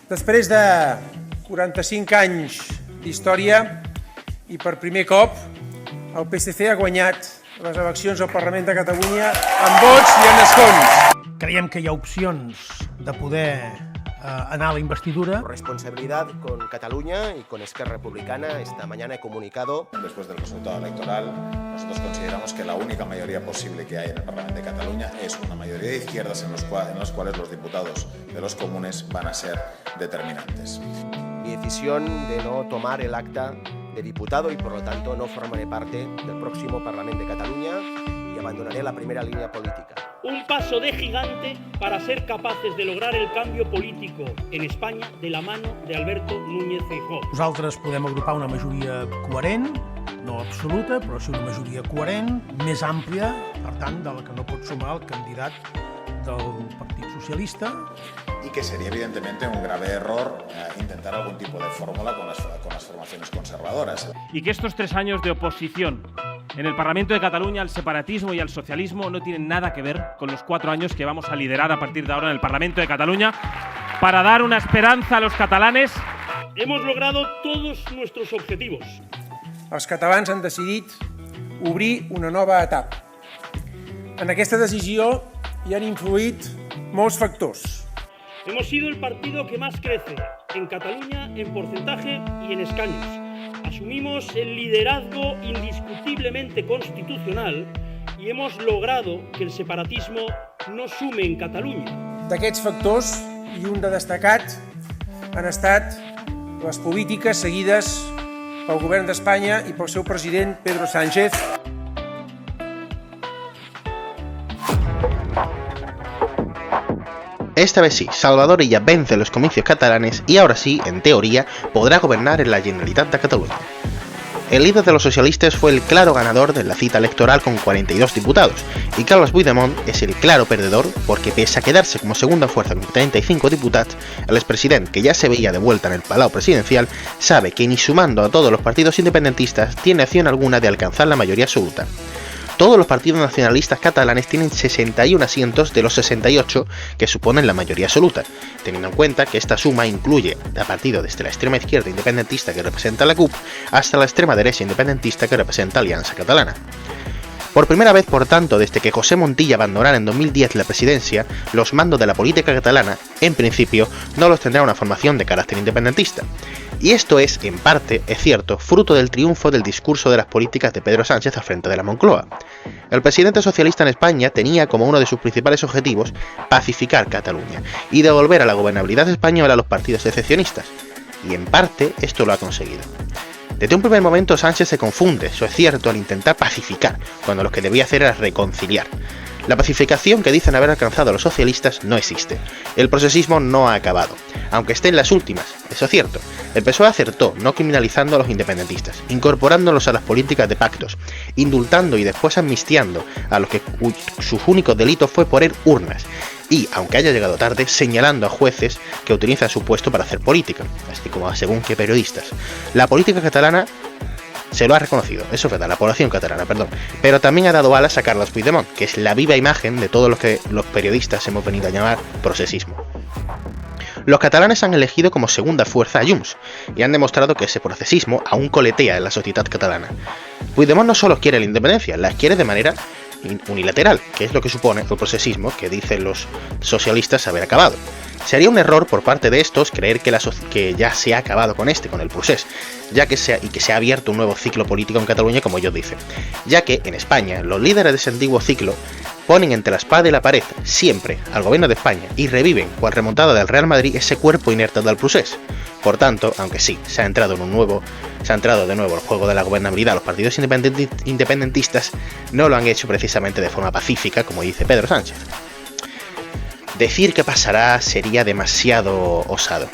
Després de 45 anys d'història i per primer cop el PSC ha guanyat les eleccions al Parlament de Catalunya amb vots i en escons. Creiem que hi ha opcions de poder anar a la investidura. Responsabilidad con Cataluña y con Esquerra Republicana. Esta mañana he comunicado. Después del resultado electoral, nosotros consideramos que la única mayoría posible que hay en el Parlamento de Cataluña es una mayoría de izquierdas en las cuales los diputados de los comunes van a ser determinantes. Mi decisión de no tomar el acta de diputado y por lo tanto no formaré parte del próximo Parlamento de Cataluña y abandonaré la primera línea política. Un paso de gigante para ser capaces de lograr el cambio político en España de la mano de Alberto Núñez Feijóo. Nosaltres podem agrupar una majoria coherent, no absoluta, però sí una majoria coherent, més àmplia, per tant, de la que no pot sumar el candidat del Partit Socialista. Y que sería evidentemente un grave error intentar algún tipo de fórmula con las formaciones conservadoras. Y que estos 3 años de oposición en el Parlamento de Cataluña al separatismo y al socialismo no tienen nada que ver con los 4 años que vamos a liderar a partir de ahora en el Parlamento de Cataluña para dar una esperanza a los catalanes. Hemos logrado todos nuestros objetivos. Els catalans han decidit obrir una nova etapa. En aquesta decisió hi han influït molts factors. Hemos sido el partido que más crece en Cataluña en porcentaje y en escaños. Asumimos el liderazgo indiscutiblemente constitucional y hemos logrado que el separatismo no sume en Catalunya. D'aquests factors, i un de destacat, han estat les polítiques seguides pel govern d'Espanya i pel seu president Pedro Sánchez. Esta vez sí, Salvador Illa vence los comicios catalanes y ahora sí, en teoría, podrá gobernar en la Generalitat de Cataluña. El líder de los socialistas fue el claro ganador de la cita electoral con 42 diputados, y Carles Puigdemont es el claro perdedor porque pese a quedarse como segunda fuerza con 35 diputats, el expresidente, que ya se veía de vuelta en el Palau Presidencial, sabe que ni sumando a todos los partidos independentistas tiene opción alguna de alcanzar la mayoría absoluta. Todos los partidos nacionalistas catalanes tienen 61 asientos de los 68 que suponen la mayoría absoluta, teniendo en cuenta que esta suma incluye a partidos desde la extrema izquierda independentista que representa la CUP hasta la extrema derecha independentista que representa Alianza Catalana. Por primera vez, por tanto, desde que José Montilla abandonara en 2010 la presidencia, los mandos de la política catalana, en principio, no los tendrá una formación de carácter independentista. Y esto es, en parte, es cierto, fruto del triunfo del discurso de las políticas de Pedro Sánchez al frente de la Moncloa. El presidente socialista en España tenía como uno de sus principales objetivos pacificar Cataluña y devolver a la gobernabilidad española a los partidos secesionistas. Y en parte, esto lo ha conseguido. Desde un primer momento Sánchez se confunde, eso es cierto, al intentar pacificar, cuando lo que debía hacer era reconciliar. La pacificación que dicen haber alcanzado los socialistas no existe. El procesismo no ha acabado, aunque esté en las últimas, eso es cierto. El PSOE acertó, no criminalizando a los independentistas, incorporándolos a las políticas de pactos, indultando y después amnistiando a los que sus únicos delitos fue poner urnas, y, aunque haya llegado tarde, señalando a jueces que utilizan su puesto para hacer política, así como a según qué periodistas. La política catalana se lo ha reconocido, eso es verdad, la población catalana, perdón, pero también ha dado alas a Carles Puigdemont, que es la viva imagen de todo lo que los periodistas hemos venido a llamar procesismo. Los catalanes han elegido como segunda fuerza a Junts, y han demostrado que ese procesismo aún coletea en la sociedad catalana. Puigdemont no solo quiere la independencia, la quiere de manera unilateral, que es lo que supone el procesismo que dicen los socialistas haber acabado. Sería un error por parte de estos creer que ya se ha acabado con el procés, que se ha abierto un nuevo ciclo político en Cataluña, como ellos dicen, ya que en España los líderes de ese antiguo ciclo ponen entre la espada y la pared siempre al gobierno de España y reviven, cual remontada del Real Madrid, ese cuerpo inerte del procés. Por tanto, aunque sí, se ha entrado de nuevo el juego de la gobernabilidad, los partidos independentistas no lo han hecho precisamente de forma pacífica, como dice Pedro Sánchez. Decir que pasará sería demasiado osado,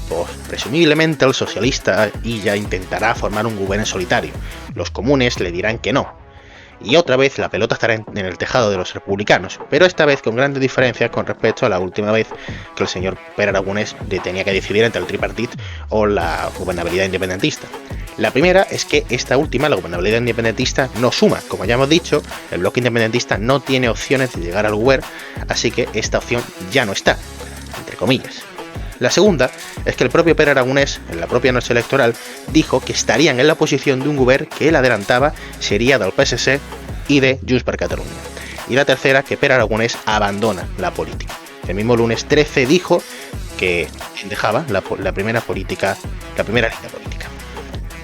pues presumiblemente el socialista Illa intentará formar un gobierno en solitario, los comunes le dirán que no, y otra vez la pelota estará en el tejado de los republicanos, pero esta vez con grandes diferencias con respecto a la última vez que el señor Pere Aragonès tenía que decidir entre el tripartit o la gobernabilidad independentista. La primera es que esta última, la gobernabilidad independentista, no suma. Como ya hemos dicho, el bloque independentista no tiene opciones de llegar al gobierno, así que esta opción ya no está, entre comillas. La segunda es que el propio Pere Aragonès, en la propia noche electoral, dijo que estarían en la posición de un govern que él adelantaba sería del PSC y de Junts per Catalunya. Y la tercera, que Pere Aragonès abandona la política. El mismo lunes 13 dijo que dejaba la primera línea política.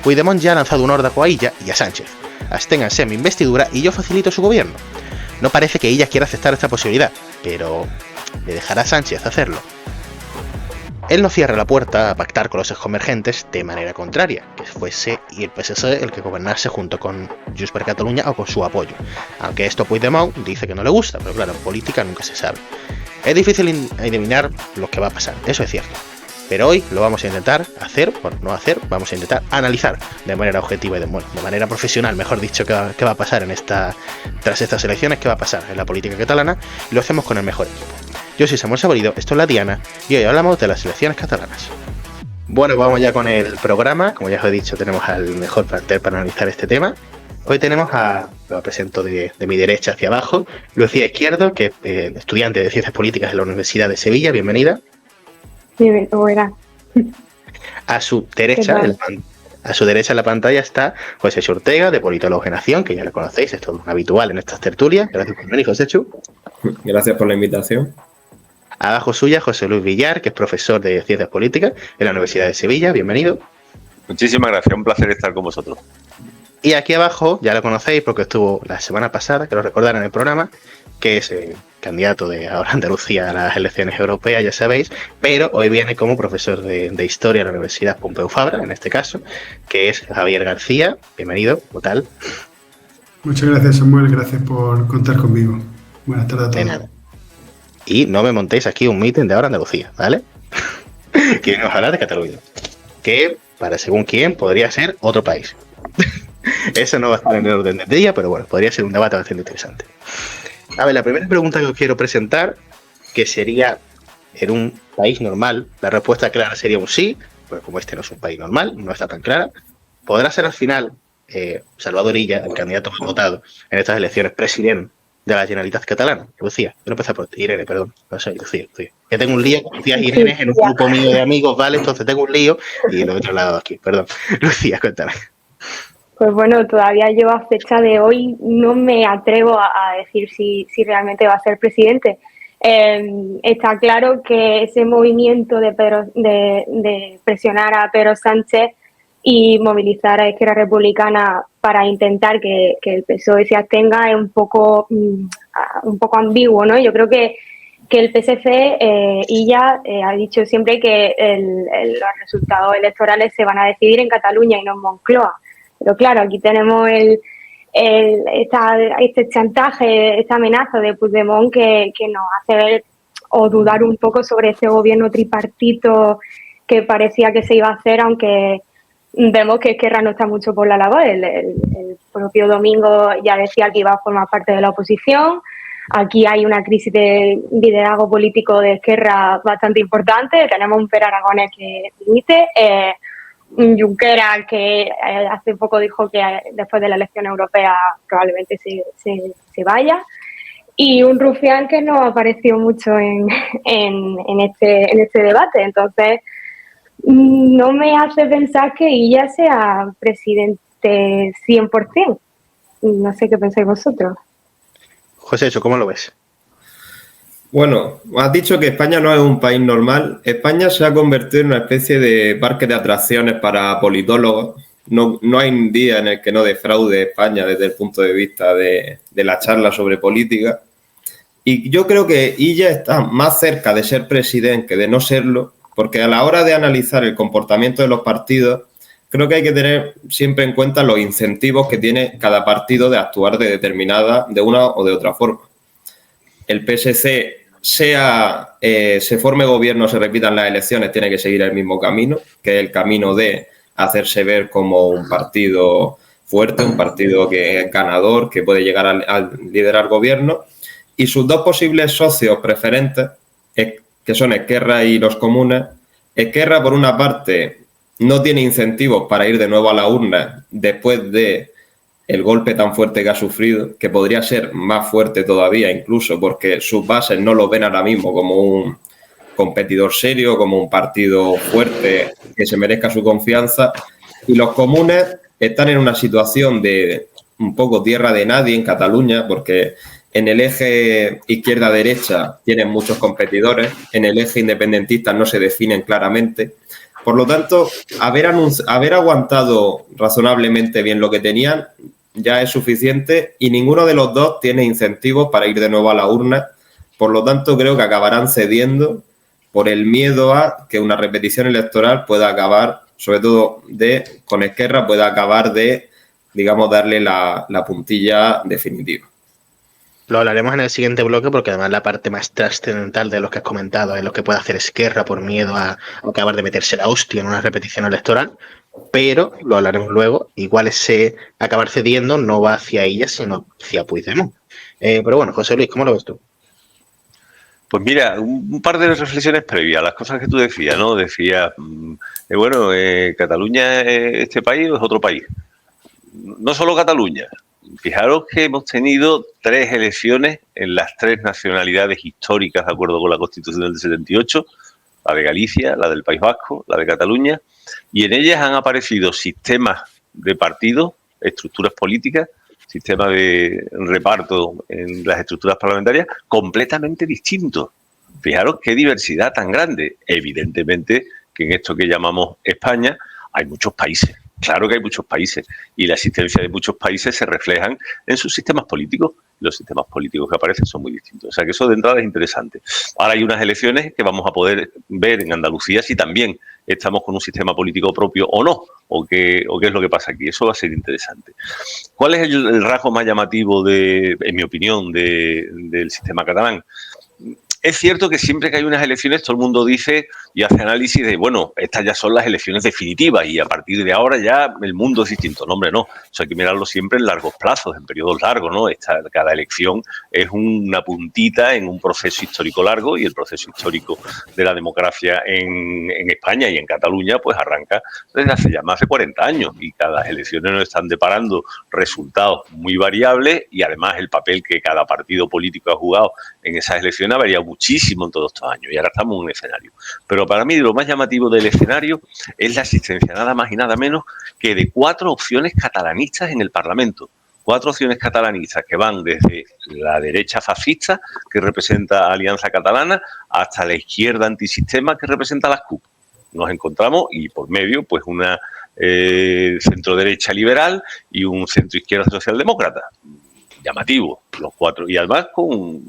Puigdemont ya ha lanzado un órdago a Illa y a Sánchez. Absténganse a mi investidura y yo facilito su gobierno. No parece que Illa quiera aceptar esta posibilidad, pero ¿le dejará a Sánchez hacerlo? Él no cierra la puerta a pactar con los exconvergentes de manera contraria, que fuese y el PSC el que gobernase junto con Junts per Catalunya o con su apoyo. Aunque esto Puigdemont dice que no le gusta, pero claro, en política nunca se sabe. Es difícil adivinar lo que va a pasar, eso es cierto. Pero hoy lo vamos a intentar vamos a intentar analizar de manera objetiva y de manera profesional, mejor dicho, qué va a pasar tras estas elecciones, qué va a pasar en la política catalana, y lo hacemos con el mejor equipo. Yo soy Samuel Saborido, esto es La Diana, y hoy hablamos de las elecciones catalanas. Bueno, vamos ya con el programa. Como ya os he dicho, tenemos al mejor plantel para analizar este tema. Hoy tenemos lo presento de mi derecha hacia abajo, Lucía Izquierdo, que es estudiante de Ciencias Políticas en la Universidad de Sevilla. Bienvenida. Bien, buena. A su derecha en la pantalla está José Ortega, de Politólogos en Acción, que ya lo conocéis, es todo un habitual en estas tertulias. Gracias por venir, José Chu. Gracias por la invitación. Abajo suya, José Luis Villar, que es profesor de Ciencias Políticas en la Universidad de Sevilla. Bienvenido. Muchísimas gracias, un placer estar con vosotros. Y aquí abajo, ya lo conocéis porque estuvo la semana pasada, que lo recordarán en el programa, que es candidato de ahora Andalucía a las elecciones europeas, ya sabéis, pero hoy viene como profesor de Historia en la Universidad Pompeu Fabra, en este caso, que es Javier García. Bienvenido, ¿qué tal? Muchas gracias, Samuel, gracias por contar conmigo. Buenas tardes a todos. De nada. Y no me montéis aquí un meeting de ahora Andalucía, ¿vale? Que venimos a hablar de Cataluña, que para según quién podría ser otro país. Eso no va a estar en el orden del día, pero bueno, podría ser un debate bastante interesante. A ver, la primera pregunta que os quiero presentar, que sería, en un país normal, la respuesta clara sería un sí, pero como este no es un país normal, no está tan clara. ¿Podrá ser al final Salvador Illa, el candidato más votado en estas elecciones, presidente de la Generalitat Catalana? Lucía, quiero empezar por ti. Irene, perdón, no sé, Lucía. Que tengo un lío con Lucía y Irene en un grupo mío de amigos, ¿vale? Entonces tengo un lío y lo he trasladado aquí, perdón. Lucía, cuéntame. Pues bueno, todavía yo a fecha de hoy no me atrevo a decir si realmente va a ser presidente. Está claro que ese movimiento de presionar a Pedro Sánchez y movilizar a Esquerra Republicana para intentar que el PSOE se abstenga es un poco ambiguo, ¿no? Yo creo que el PSC Illa ha dicho siempre que los resultados electorales se van a decidir en Cataluña y no en Moncloa. Pero claro, aquí tenemos este chantaje, esta amenaza de Puigdemont que nos hace ver o dudar un poco sobre ese gobierno tripartito que parecía que se iba a hacer, aunque vemos que Esquerra no está mucho por la labor. El propio Domingo ya decía que iba a formar parte de la oposición. Aquí hay una crisis de liderazgo político de Esquerra bastante importante. Tenemos un Pere Aragonès que dimite, Junqueras, que hace poco dijo que después de la elección europea probablemente se vaya, y un Rufián que no apareció mucho en este debate. Entonces no me hace pensar que ella sea presidente 100%. No sé qué pensáis vosotros. José, ¿cómo lo ves? Bueno, has dicho que España no es un país normal. España se ha convertido en una especie de parque de atracciones para politólogos. No hay un día en el que no defraude España desde el punto de vista de la charla sobre política. Y yo creo que Illa está más cerca de ser presidente que de no serlo, porque a la hora de analizar el comportamiento de los partidos, creo que hay que tener siempre en cuenta los incentivos que tiene cada partido de actuar de una o de otra forma. El PSC, se forme gobierno, se repitan las elecciones, tiene que seguir el mismo camino, que es el camino de hacerse ver como un partido fuerte, un partido que es ganador, que puede llegar a liderar gobierno. Y sus dos posibles socios preferentes, que son Esquerra y los comunes, Esquerra, por una parte, no tiene incentivos para ir de nuevo a la urna después de el golpe tan fuerte que ha sufrido, que podría ser más fuerte todavía incluso, porque sus bases no lo ven ahora mismo como competidor serio, como un partido fuerte que se merezca su confianza. Y los comunes están en una situación de un poco tierra de nadie en Cataluña, porque en el eje izquierda-derecha tienen muchos competidores, en el eje independentista no se definen claramente. Por lo tanto, haber aguantado razonablemente bien lo que tenían ya es suficiente y ninguno de los dos tiene incentivos para ir de nuevo a la urna. Por lo tanto, creo que acabarán cediendo por el miedo a que una repetición electoral pueda acabar, sobre todo con Esquerra, pueda acabar de, digamos, darle la puntilla definitiva. Lo hablaremos en el siguiente bloque porque además la parte más trascendental de los que has comentado es lo que puede hacer Esquerra por miedo a acabar de meterse la hostia en una repetición electoral, pero lo hablaremos luego. Igual ese acabar cediendo no va hacia ella, sino hacia Puigdemont. Pero bueno, José Luis, ¿cómo lo ves tú? Pues mira, un par de reflexiones previas, las cosas que tú decías, ¿no? Decía, Cataluña, este país, es otro país. No solo Cataluña. Fijaros que hemos tenido 3 elecciones en las 3 nacionalidades históricas de acuerdo con la Constitución del 78, la de Galicia, la del País Vasco, la de Cataluña, y en ellas han aparecido sistemas de partidos, estructuras políticas, sistemas de reparto en las estructuras parlamentarias completamente distintos. Fijaros qué diversidad tan grande. Evidentemente que en esto que llamamos España hay muchos países. Claro que hay muchos países y la existencia de muchos países se reflejan en sus sistemas políticos. Los sistemas políticos que aparecen son muy distintos. O sea que eso de entrada es interesante. Ahora hay unas elecciones que vamos a poder ver en Andalucía si también estamos con un sistema político propio o no, o qué es lo que pasa aquí. Eso va a ser interesante. ¿Cuál es el rasgo más llamativo, en mi opinión, del sistema catalán? Es cierto que siempre que hay unas elecciones todo el mundo dice y hace análisis de, bueno, estas ya son las elecciones definitivas y a partir de ahora ya el mundo es distinto. No, hombre, no. Eso hay que mirarlo siempre en largos plazos, en periodos largos, ¿no? Cada elección es una puntita en un proceso histórico largo y el proceso histórico de la democracia en España y en Cataluña pues arranca desde hace ya más de 40 años y cada elección nos están deparando resultados muy variables y además el papel que cada partido político ha jugado en esas elecciones ha variado muchísimo en todos estos años y ahora estamos en un escenario. Pero para mí lo más llamativo del escenario es la existencia nada más y nada menos que de 4 opciones catalanistas en el Parlamento. 4 opciones catalanistas que van desde la derecha fascista, que representa Alianza Catalana, hasta la izquierda antisistema, que representa las CUP. Nos encontramos y por medio pues una centro-derecha liberal y un centro-izquierda socialdemócrata. Llamativo, los 4. Y además con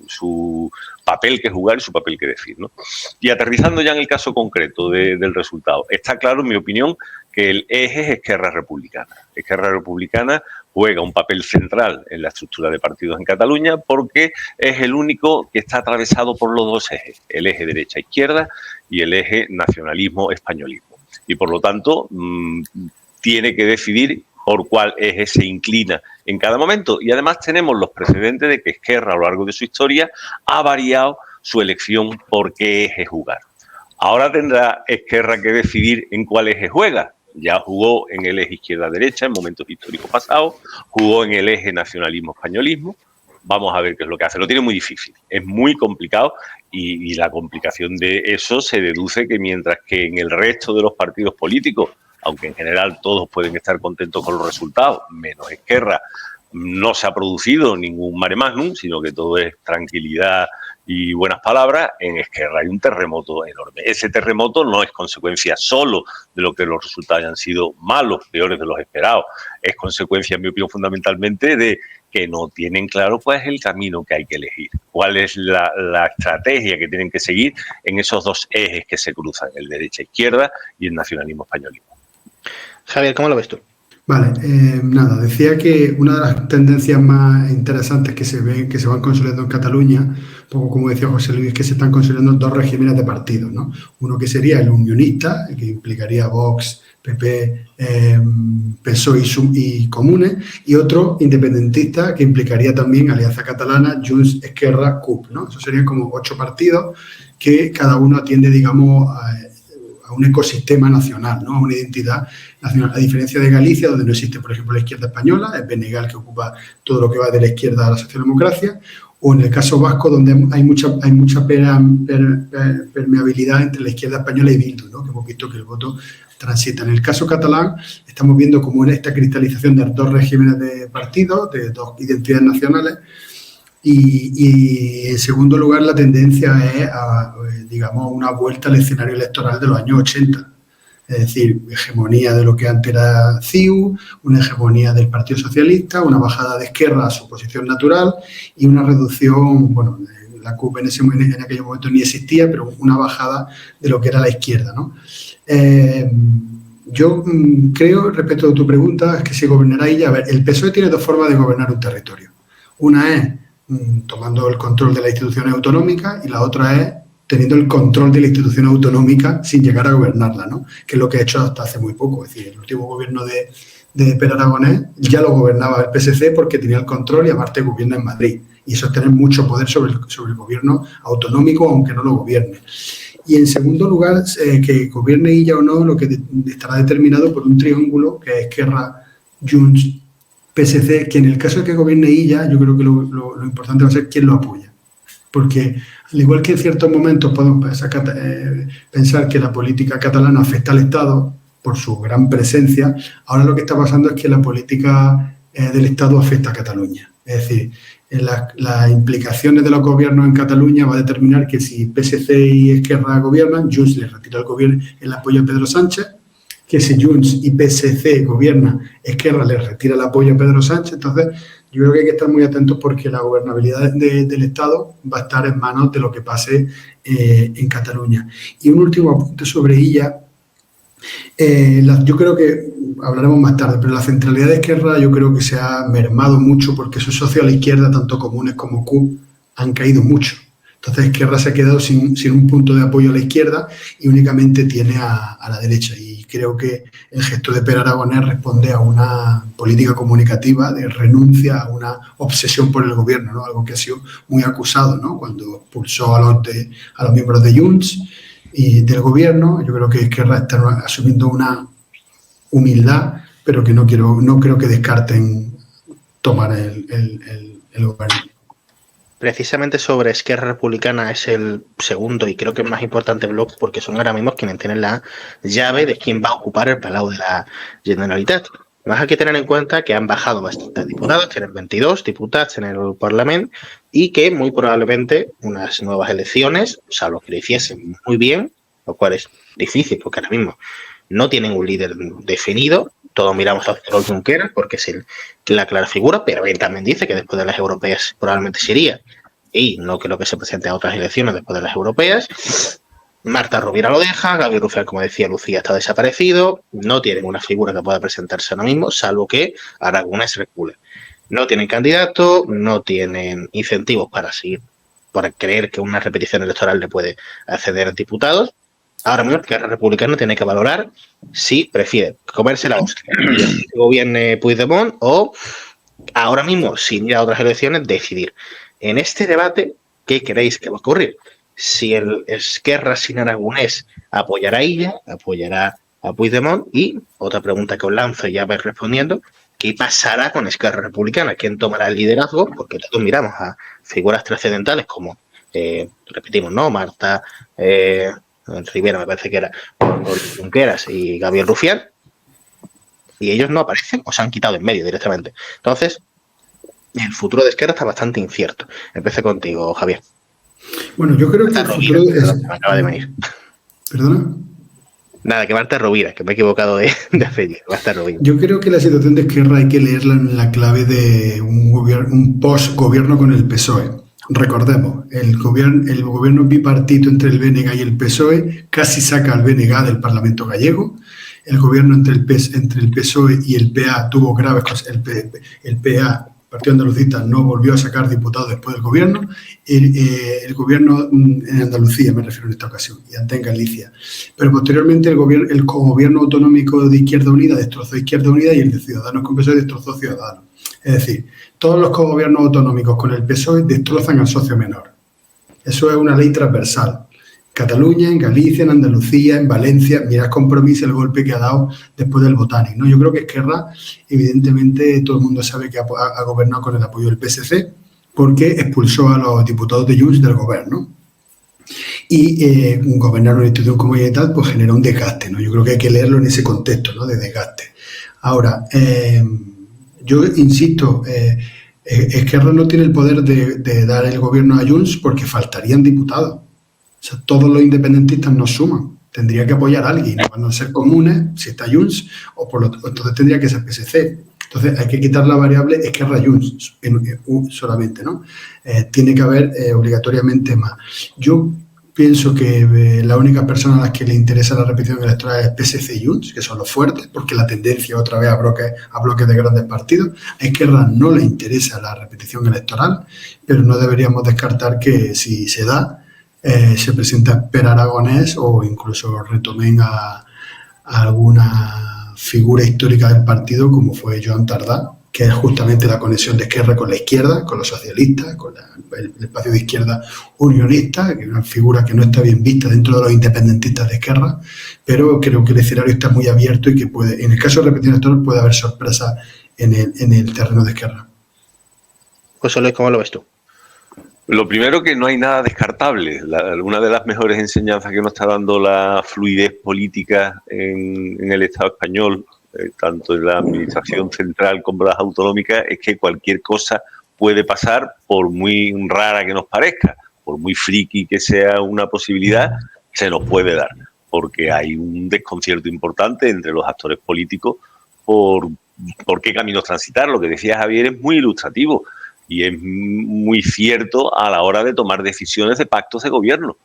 su papel que jugar y su papel que decir, ¿no? Y aterrizando ya en el caso concreto del resultado, está claro, en mi opinión, que el eje es Esquerra Republicana. Esquerra Republicana juega un papel central en la estructura de partidos en Cataluña porque es el único que está atravesado por los 2 ejes, el eje derecha-izquierda y el eje nacionalismo-españolismo. Y por lo tanto, tiene que decidir por cuál eje se inclina en cada momento. Y además tenemos los precedentes de que Esquerra a lo largo de su historia ha variado su elección por qué eje jugar. Ahora tendrá Esquerra que decidir en cuál eje juega. Ya jugó en el eje izquierda-derecha en momentos históricos pasados, jugó en el eje nacionalismo-españolismo. Vamos a ver qué es lo que hace. Lo tiene muy difícil, es muy complicado y la complicación de eso se deduce que mientras que en el resto de los partidos políticos, aunque en general todos pueden estar contentos con los resultados, menos Esquerra, no se ha producido ningún mare magnum, sino que todo es tranquilidad y buenas palabras. En Esquerra hay un terremoto enorme. Ese terremoto no es consecuencia solo de lo que los resultados hayan sido malos, peores de los esperados. Es consecuencia, en mi opinión, fundamentalmente de que no tienen claro cuál es el camino que hay que elegir, cuál es la estrategia que tienen que seguir en esos 2 ejes que se cruzan, el derecha-izquierda y el nacionalismo-españolismo. Javier, ¿cómo lo ves tú? Vale, decía que una de las tendencias más interesantes que se ven, que se van consolidando en Cataluña, un poco como decía José Luis, que se están consolidando 2 regímenes de partidos, ¿no? Uno que sería el unionista, que implicaría Vox, PP, PSOE y Comunes, y otro independentista que implicaría también Alianza Catalana, Junts, Esquerra, CUP, ¿no? Eso serían como 8 partidos que cada uno atiende, digamos, a un ecosistema nacional, ¿no? A una identidad nacional. A diferencia de Galicia, donde no existe, por ejemplo, la izquierda española, es Benegal que ocupa todo lo que va de la izquierda a la socialdemocracia, o en el caso vasco, donde hay mucha permeabilidad entre la izquierda española y Bildu, ¿no? Que hemos visto que el voto transita. En el caso catalán, estamos viendo como en esta cristalización de dos regímenes de partidos, de dos identidades nacionales, y en segundo lugar, la tendencia es a, digamos, una vuelta al escenario electoral de los años 80. Es decir, hegemonía de lo que antes era CiU, una hegemonía del Partido Socialista, una bajada de Esquerra a su posición natural y una reducción, bueno, la CUP en aquel momento ni existía, pero una bajada de lo que era la izquierda, ¿no? Yo creo, respecto a tu pregunta, es que si gobernará ella. A ver, el PSOE tiene dos formas de gobernar un territorio. Una es tomando el control de las instituciones autonómicas y la otra es teniendo el control de la institución autonómica sin llegar a gobernarla, ¿no? Que es lo que ha hecho hasta hace muy poco. Es decir, el último gobierno de Pere Aragonés ya lo gobernaba el PSC porque tenía el control y aparte gobierna en Madrid. Y eso es tener mucho poder sobre el gobierno autonómico, aunque no lo gobierne. Y en segundo lugar, que gobierne ella o no, lo que estará determinado por un triángulo que es Esquerra, Junts, PSC, que en el caso de que gobierne ella, yo creo que lo importante va a ser quién lo apoya. Porque al igual que en ciertos momentos podemos pensar que la política catalana afecta al Estado por su gran presencia, ahora lo que está pasando es que la política del Estado afecta a Cataluña. Es decir, las implicaciones de los gobiernos en Cataluña va a determinar que si PSC y Esquerra gobiernan, Junts le retira el apoyo a Pedro Sánchez, que si Junts y PSC gobiernan, Esquerra le retira el apoyo a Pedro Sánchez. Entonces, yo creo que hay que estar muy atentos porque la gobernabilidad del Estado va a estar en manos de lo que pase en Cataluña. Y un último apunte sobre ella. Yo creo que hablaremos más tarde, pero la centralidad de Esquerra yo creo que se ha mermado mucho porque sus socios a la izquierda, tanto Comunes como CUP, han caído mucho. Entonces Esquerra se ha quedado sin un punto de apoyo a la izquierda y únicamente tiene a la derecha. Y creo que el gesto de Pere Aragonés responde a una política comunicativa de renuncia a una obsesión por el gobierno, ¿no? Algo que ha sido muy acusado, ¿no? Cuando expulsó a los miembros de Junts y del gobierno. Yo creo que Esquerra está asumiendo una humildad, pero que no creo que descarten tomar el gobierno. Precisamente sobre Esquerra Republicana es el segundo y creo que el más importante bloque porque son ahora mismo quienes tienen la llave de quién va a ocupar el Palau de la Generalitat. Más hay que tener en cuenta que han bajado bastantes diputados, tienen 22 diputados en el Parlamento y que muy probablemente unas nuevas elecciones, salvo que lo hiciesen muy bien, lo cual es difícil porque ahora mismo no tienen un líder definido. Todos miramos a Oriol Junqueras porque es la clara figura, pero él también dice que después de las europeas probablemente se iría y no creo que se presente a otras elecciones después de las europeas. Marta Rovira lo deja, Gabriel Rufián, como decía Lucía, está desaparecido, no tienen una figura que pueda presentarse ahora mismo, salvo que Aragonés recule. No tienen candidato, no tienen incentivos para seguir, para creer que una repetición electoral le puede acceder diputados. Ahora mismo que el republicano tiene que valorar si prefiere comerse la hostia que gobierne Puigdemont o ahora mismo, sin ir a otras elecciones, decidir. En este debate, ¿qué creéis que va a ocurrir? Si el Esquerra sin Aragonés apoyará a ella, apoyará a Puigdemont y, otra pregunta que os lanzo y ya vais respondiendo, ¿qué pasará con Esquerra Republicana? ¿Quién tomará el liderazgo? Porque todos miramos a figuras trascendentales como, repetimos, ¿no? Marta Rivera, me parece que era, Junqueras y Gabriel Rufián, y ellos no aparecen o se han quitado en medio directamente. Entonces, el futuro de Esquerra está bastante incierto. Empecé contigo, Javier. Bueno, yo creo que el futuro me acaba de venir. ¿Perdona? Nada, que Marta Rovira, que me he equivocado de apellido. Marta Rovira. Yo creo que la situación de Esquerra hay que leerla en la clave de un post-gobierno con el PSOE. Recordemos, el gobierno bipartito entre el BNG y el PSOE casi saca al BNG del Parlamento gallego. El gobierno entre el PSOE y el PA tuvo graves cosas. El PA, Partido Andalucista, no volvió a sacar diputados después del gobierno. El gobierno en Andalucía, me refiero en esta ocasión, y antes en Galicia. Pero posteriormente el gobierno autonómico de Izquierda Unida destrozó Izquierda Unida y el de Ciudadanos con PSOE destrozó Ciudadanos. Es decir, todos los gobiernos autonómicos con el PSOE destrozan al socio menor. Eso es una ley transversal. Cataluña, en Galicia, en Andalucía, en Valencia, mirad Compromís el golpe que ha dado después del Botanic, ¿no? Yo creo que Esquerra, evidentemente, todo el mundo sabe que ha gobernado con el apoyo del PSC, porque expulsó a los diputados de Junts del gobierno. Y gobernar una institución como Generalitat pues genera un desgaste, ¿no? Yo creo que hay que leerlo en ese contexto, ¿no?, de desgaste. Ahora, yo insisto, Esquerra no tiene el poder de dar el gobierno a Junts porque faltarían diputados. O sea, todos los independentistas nos suman. Tendría que apoyar a alguien. Van a ser comunes, si está Junts, entonces tendría que ser PSC. Entonces hay que quitar la variable Esquerra-Junts solamente, ¿no? Tiene que haber obligatoriamente más. Yo pienso que la única persona a las que le interesa la repetición electoral es PSC y Junts, que son los fuertes, porque la tendencia otra vez a bloques de grandes partidos. A Esquerra no le interesa la repetición electoral, pero no deberíamos descartar que si se da, se presenta Per Aragonés o incluso retomen a alguna figura histórica del partido como fue Joan Tardá, que es justamente la conexión de Esquerra con la izquierda, con los socialistas, con el espacio de izquierda unionista, que es una figura que no está bien vista dentro de los independentistas de Esquerra, pero creo que el escenario está muy abierto y que puede, en el caso de repetición electoral, puede haber sorpresas en el terreno de Esquerra. José Luis, ¿cómo lo ves tú? Lo primero, que no hay nada descartable. Una de las mejores enseñanzas que nos está dando la fluidez política en el Estado español, tanto en la administración central como las autonómicas, es que cualquier cosa puede pasar, por muy rara que nos parezca, por muy friki que sea una posibilidad, se nos puede dar, porque hay un desconcierto importante entre los actores políticos por qué caminos transitar. Lo que decía Javier es muy ilustrativo y es muy cierto a la hora de tomar decisiones de pactos de gobierno.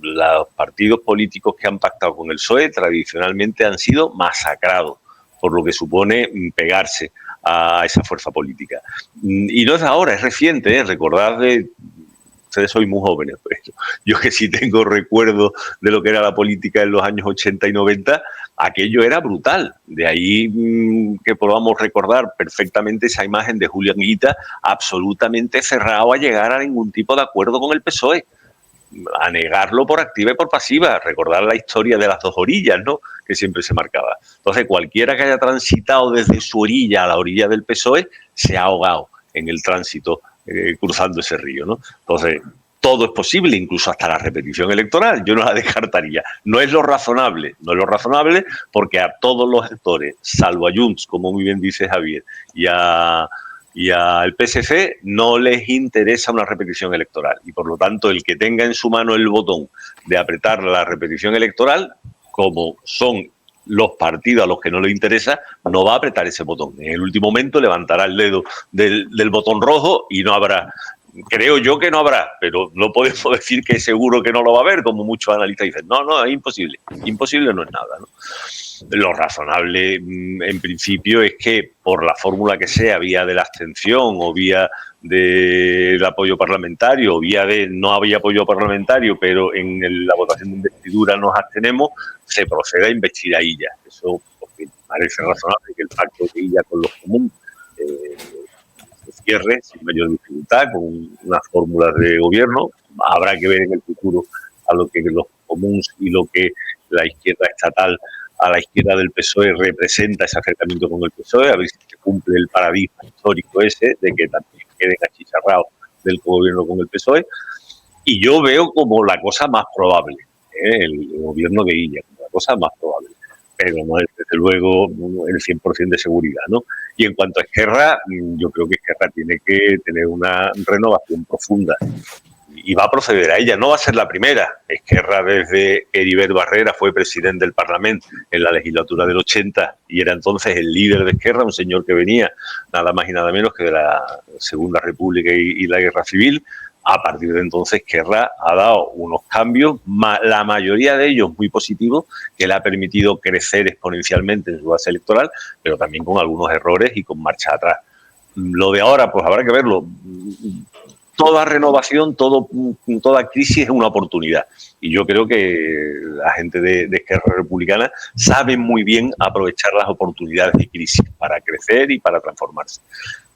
Los partidos políticos que han pactado con el PSOE tradicionalmente han sido masacrados, por lo que supone pegarse a esa fuerza política. Y no es ahora, es reciente, recordad, ustedes sois muy jóvenes, pues yo que sí tengo recuerdo de lo que era la política en los años 80 y 90, aquello era brutal. De ahí que podamos recordar perfectamente esa imagen de Julián Guita absolutamente cerrado a llegar a ningún tipo de acuerdo con el PSOE, a negarlo por activa y por pasiva. Recordar la historia de las dos orillas, ¿no?, que siempre se marcaba. Entonces, cualquiera que haya transitado desde su orilla a la orilla del PSOE se ha ahogado en el tránsito cruzando ese río, ¿no? Entonces, todo es posible, incluso hasta la repetición electoral. Yo no la descartaría. No es lo razonable, porque a todos los sectores, salvo a Junts, como muy bien dice Javier, y al PSC, no les interesa una repetición electoral. Y por lo tanto, el que tenga en su mano el botón de apretar la repetición electoral, como son los partidos a los que no les interesa, no va a apretar ese botón. En el último momento levantará el dedo del botón rojo y no habrá. Creo yo que no habrá, pero no podemos decir que seguro que no lo va a haber, como muchos analistas dicen. No, es imposible. Imposible no es nada, ¿no? Lo razonable, en principio, es que por la fórmula que sea, vía de la abstención o vía del apoyo parlamentario o vía de no había apoyo parlamentario, pero en la votación de investidura nos abstenemos, se proceda a investir a Illa. Eso porque parece razonable que el pacto de Illa con los comunes se cierre sin mayor dificultad con unas fórmulas de gobierno. Habrá que ver en el futuro a lo que los comunes y lo que la izquierda estatal a la izquierda del PSOE representa ese acercamiento con el PSOE, a ver si se cumple el paradigma histórico ese de que también queden achicharrados del gobierno con el PSOE. Y yo veo como la cosa más probable, el gobierno de Illa, como la cosa más probable, pero no es desde luego el 100% de seguridad, ¿no? Y en cuanto a Esquerra, yo creo que Esquerra tiene que tener una renovación profunda. Y va a proceder a ella. No va a ser la primera. Esquerra, desde Heribert Barrera, fue presidente del Parlamento en la legislatura del 80 y era entonces el líder de Esquerra, un señor que venía nada más y nada menos que de la Segunda República y la Guerra Civil. A partir de entonces, Esquerra ha dado unos cambios, la mayoría de ellos muy positivos, que le ha permitido crecer exponencialmente en su base electoral, pero también con algunos errores y con marcha atrás. Lo de ahora, pues habrá que verlo. Toda renovación, toda crisis es una oportunidad. Y yo creo que la gente de Esquerra Republicana sabe muy bien aprovechar las oportunidades de crisis para crecer y para transformarse.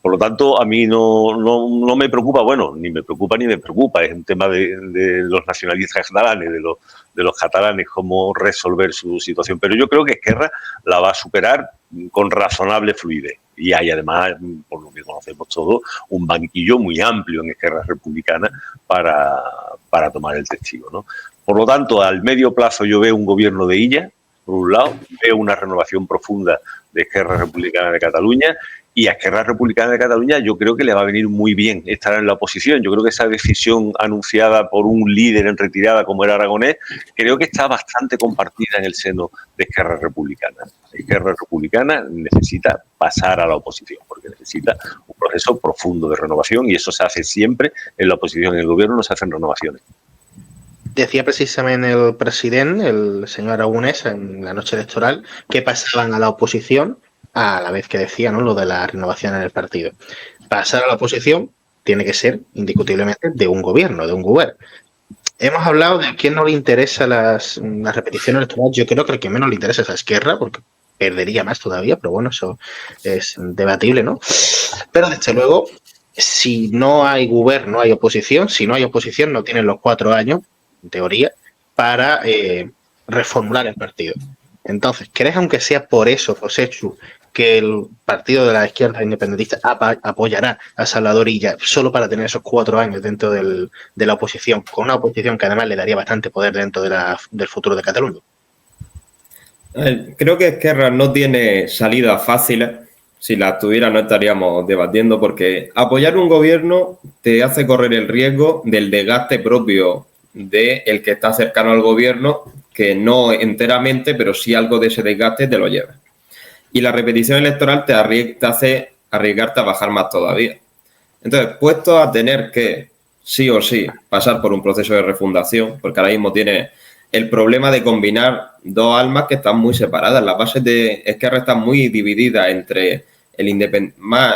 Por lo tanto, a mí no me preocupa, bueno, ni me preocupa, es un tema de los nacionalistas catalanes, de los catalanes, cómo resolver su situación. Pero yo creo que Esquerra la va a superar con razonable fluidez. Y hay además, por lo que conocemos todos, un banquillo muy amplio en Esquerra Republicana para tomar el testigo, ¿no? Por lo tanto, al medio plazo yo veo un gobierno de Illa, por un lado, veo una renovación profunda de Esquerra Republicana de Cataluña, y a Esquerra Republicana de Cataluña yo creo que le va a venir muy bien estar en la oposición. Yo creo que esa decisión anunciada por un líder en retirada como era Aragonés, creo que está bastante compartida en el seno de Esquerra Republicana. Esquerra Republicana necesita pasar a la oposición, porque necesita un proceso profundo de renovación, y eso se hace siempre en la oposición. En el gobierno no se hacen renovaciones. Decía precisamente el presidente, el señor Aragonés, en la noche electoral, que pasaban a la oposición a la vez que decía, ¿no?, lo de la renovación en el partido. Pasar a la oposición tiene que ser indiscutiblemente de un gobierno, de un gobierno. Hemos hablado de a quién no le interesa las repeticiones electorales. Yo creo que el que menos le interesa es a Esquerra, porque perdería más todavía, pero bueno, eso es debatible, ¿no? Pero desde luego, si no hay gobierno, no hay oposición. Si no hay oposición, no tienen los 4 años, en teoría, para reformular el partido. Entonces, ¿crees, aunque sea por eso, José Chu, que el partido de la izquierda independentista apoyará a Salvador Illa solo para tener esos 4 años dentro de la oposición, con una oposición que además le daría bastante poder dentro del futuro de Cataluña? Creo que Esquerra no tiene salida fácil. Si la tuviera no estaríamos debatiendo, porque apoyar un gobierno te hace correr el riesgo del desgaste propio del que está cercano al gobierno, que no enteramente, pero sí algo de ese desgaste te lo lleva. Y la repetición electoral te hace arriesgarte a bajar más todavía. Entonces, puesto a tener que, sí o sí, pasar por un proceso de refundación, porque ahora mismo tiene el problema de combinar dos almas que están muy separadas. Las bases de Esquerra están muy divididas entre más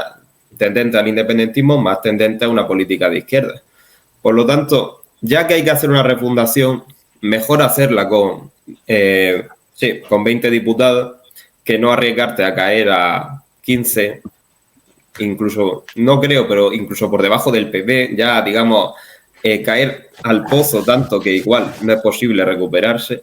tendente al independentismo, más tendente a una política de izquierda. Por lo tanto, ya que hay que hacer una refundación, mejor hacerla con 20 diputados, que no arriesgarte a caer a 15, incluso, no creo, pero incluso por debajo del PP, ya, digamos, caer al pozo tanto que igual no es posible recuperarse.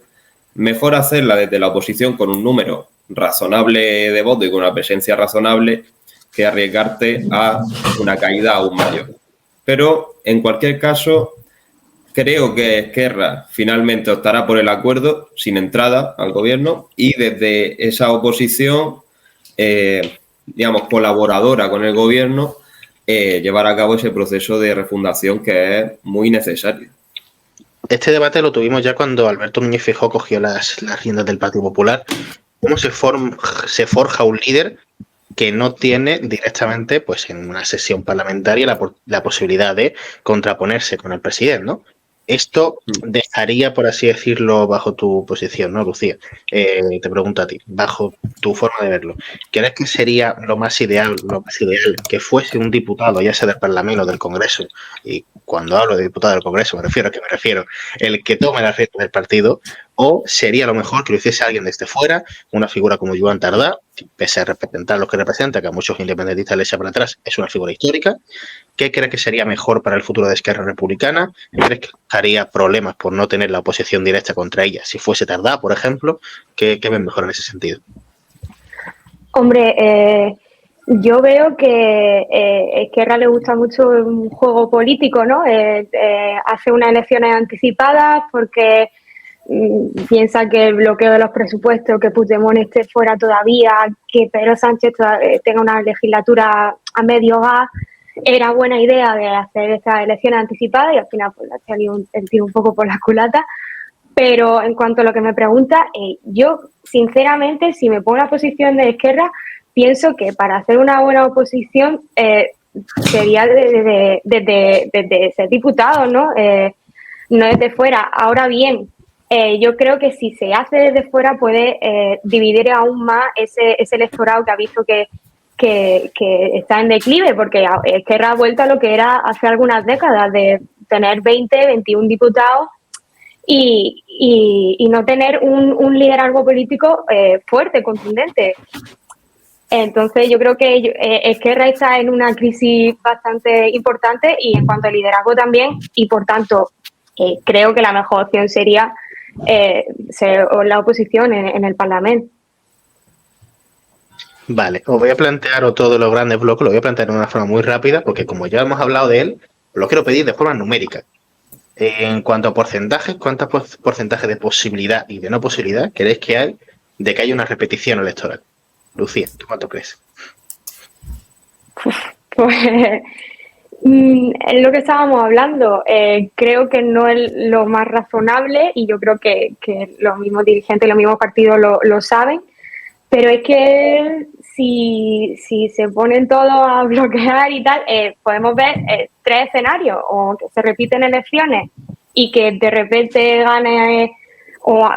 Mejor hacerla desde la oposición con un número razonable de votos y con una presencia razonable, que arriesgarte a una caída aún mayor. Pero, en cualquier caso, creo que Esquerra finalmente optará por el acuerdo sin entrada al gobierno, y desde esa oposición, digamos, colaboradora con el gobierno, llevar a cabo ese proceso de refundación que es muy necesario. Este debate lo tuvimos ya cuando Alberto Núñez Feijóo cogió las riendas del Partido Popular. ¿Cómo se forja un líder que no tiene directamente, pues, en una sesión parlamentaria la posibilidad de contraponerse con el presidente, ¿no? Esto dejaría, por así decirlo, bajo tu posición, ¿no, Lucía? Te pregunto a ti, bajo tu forma de verlo, ¿crees que sería lo más ideal que fuese un diputado, ya sea del Parlamento o del Congreso? Y cuando hablo de diputado del Congreso, me refiero el que tome las riendas del partido, o sería lo mejor que lo hiciese alguien desde fuera, una figura como Joan Tardá, que pese a representar lo que representa, que a muchos independentistas les echa para atrás, es una figura histórica? ¿Qué crees que sería mejor para el futuro de Esquerra Republicana? ¿Crees que haría problemas por no tener la oposición directa contra ella si fuese Tardá, por ejemplo? ¿Qué ven mejor en ese sentido? Hombre, yo veo que Esquerra le gusta mucho un juego político, ¿no? Hace unas elecciones anticipadas porque piensa que el bloqueo de los presupuestos, que Puigdemont esté fuera todavía, que Pedro Sánchez tenga una legislatura a medio gas, era buena idea de hacer estas elecciones anticipadas, y al final pues le ha salido el tiro un poco por la culata. Pero en cuanto a lo que me pregunta, yo sinceramente, si me pongo en la posición de Esquerra, pienso que para hacer una buena oposición sería desde ser diputado, ¿no? No desde fuera. Ahora bien, yo creo que si se hace desde fuera puede dividir aún más ese electorado que ha visto que está en declive, porque Esquerra ha vuelto a lo que era hace algunas décadas, de tener 20, 21 diputados y no tener un liderazgo político fuerte, contundente. Entonces yo creo que Esquerra está en una crisis bastante importante, y en cuanto al liderazgo también, y por tanto creo que la mejor opción sería ser la oposición en el Parlamento. Vale, os voy a plantear todos los grandes bloques, lo voy a plantear de una forma muy rápida, porque como ya hemos hablado de él, lo quiero pedir de forma numérica. En cuanto a porcentajes, ¿cuántos porcentajes de posibilidad y de no posibilidad creéis que hay de que haya una repetición electoral? Lucía, ¿tú cuánto crees? Pues es lo que estábamos hablando. Creo que no es lo más razonable y yo creo que los mismos dirigentes, los mismos partidos lo saben, pero es que si se ponen todos a bloquear y tal, podemos ver 3 escenarios: o que se repiten elecciones y que de repente gane o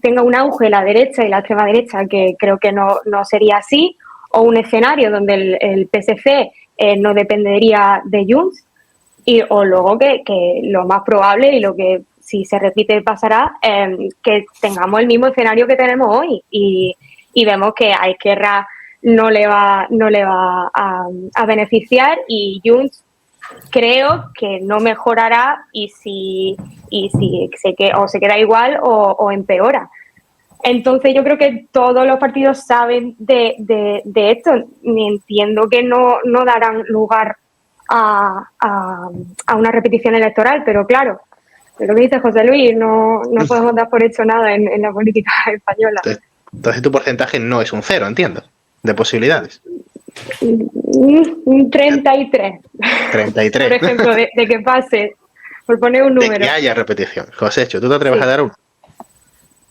tenga un auge la derecha y la extrema derecha, que creo que no sería así, o un escenario donde el PSC no dependería de Junts, o luego que lo más probable y lo que si se repite pasará, que tengamos el mismo escenario que tenemos hoy y vemos que a Esquerra no le va a beneficiar y Junts creo que no mejorará y si se queda igual o empeora. Entonces yo creo que todos los partidos saben de esto. Entiendo que no darán lugar a una repetición electoral, pero claro, lo que dice José Luis, no podemos dar por hecho nada en la política española. Entonces tu porcentaje no es un 0, entiendo, de posibilidades. Un 33. 33. Por ejemplo, de que pase, por poner un número. De que haya repetición. Josécho, ¿tú te atreves a dar uno?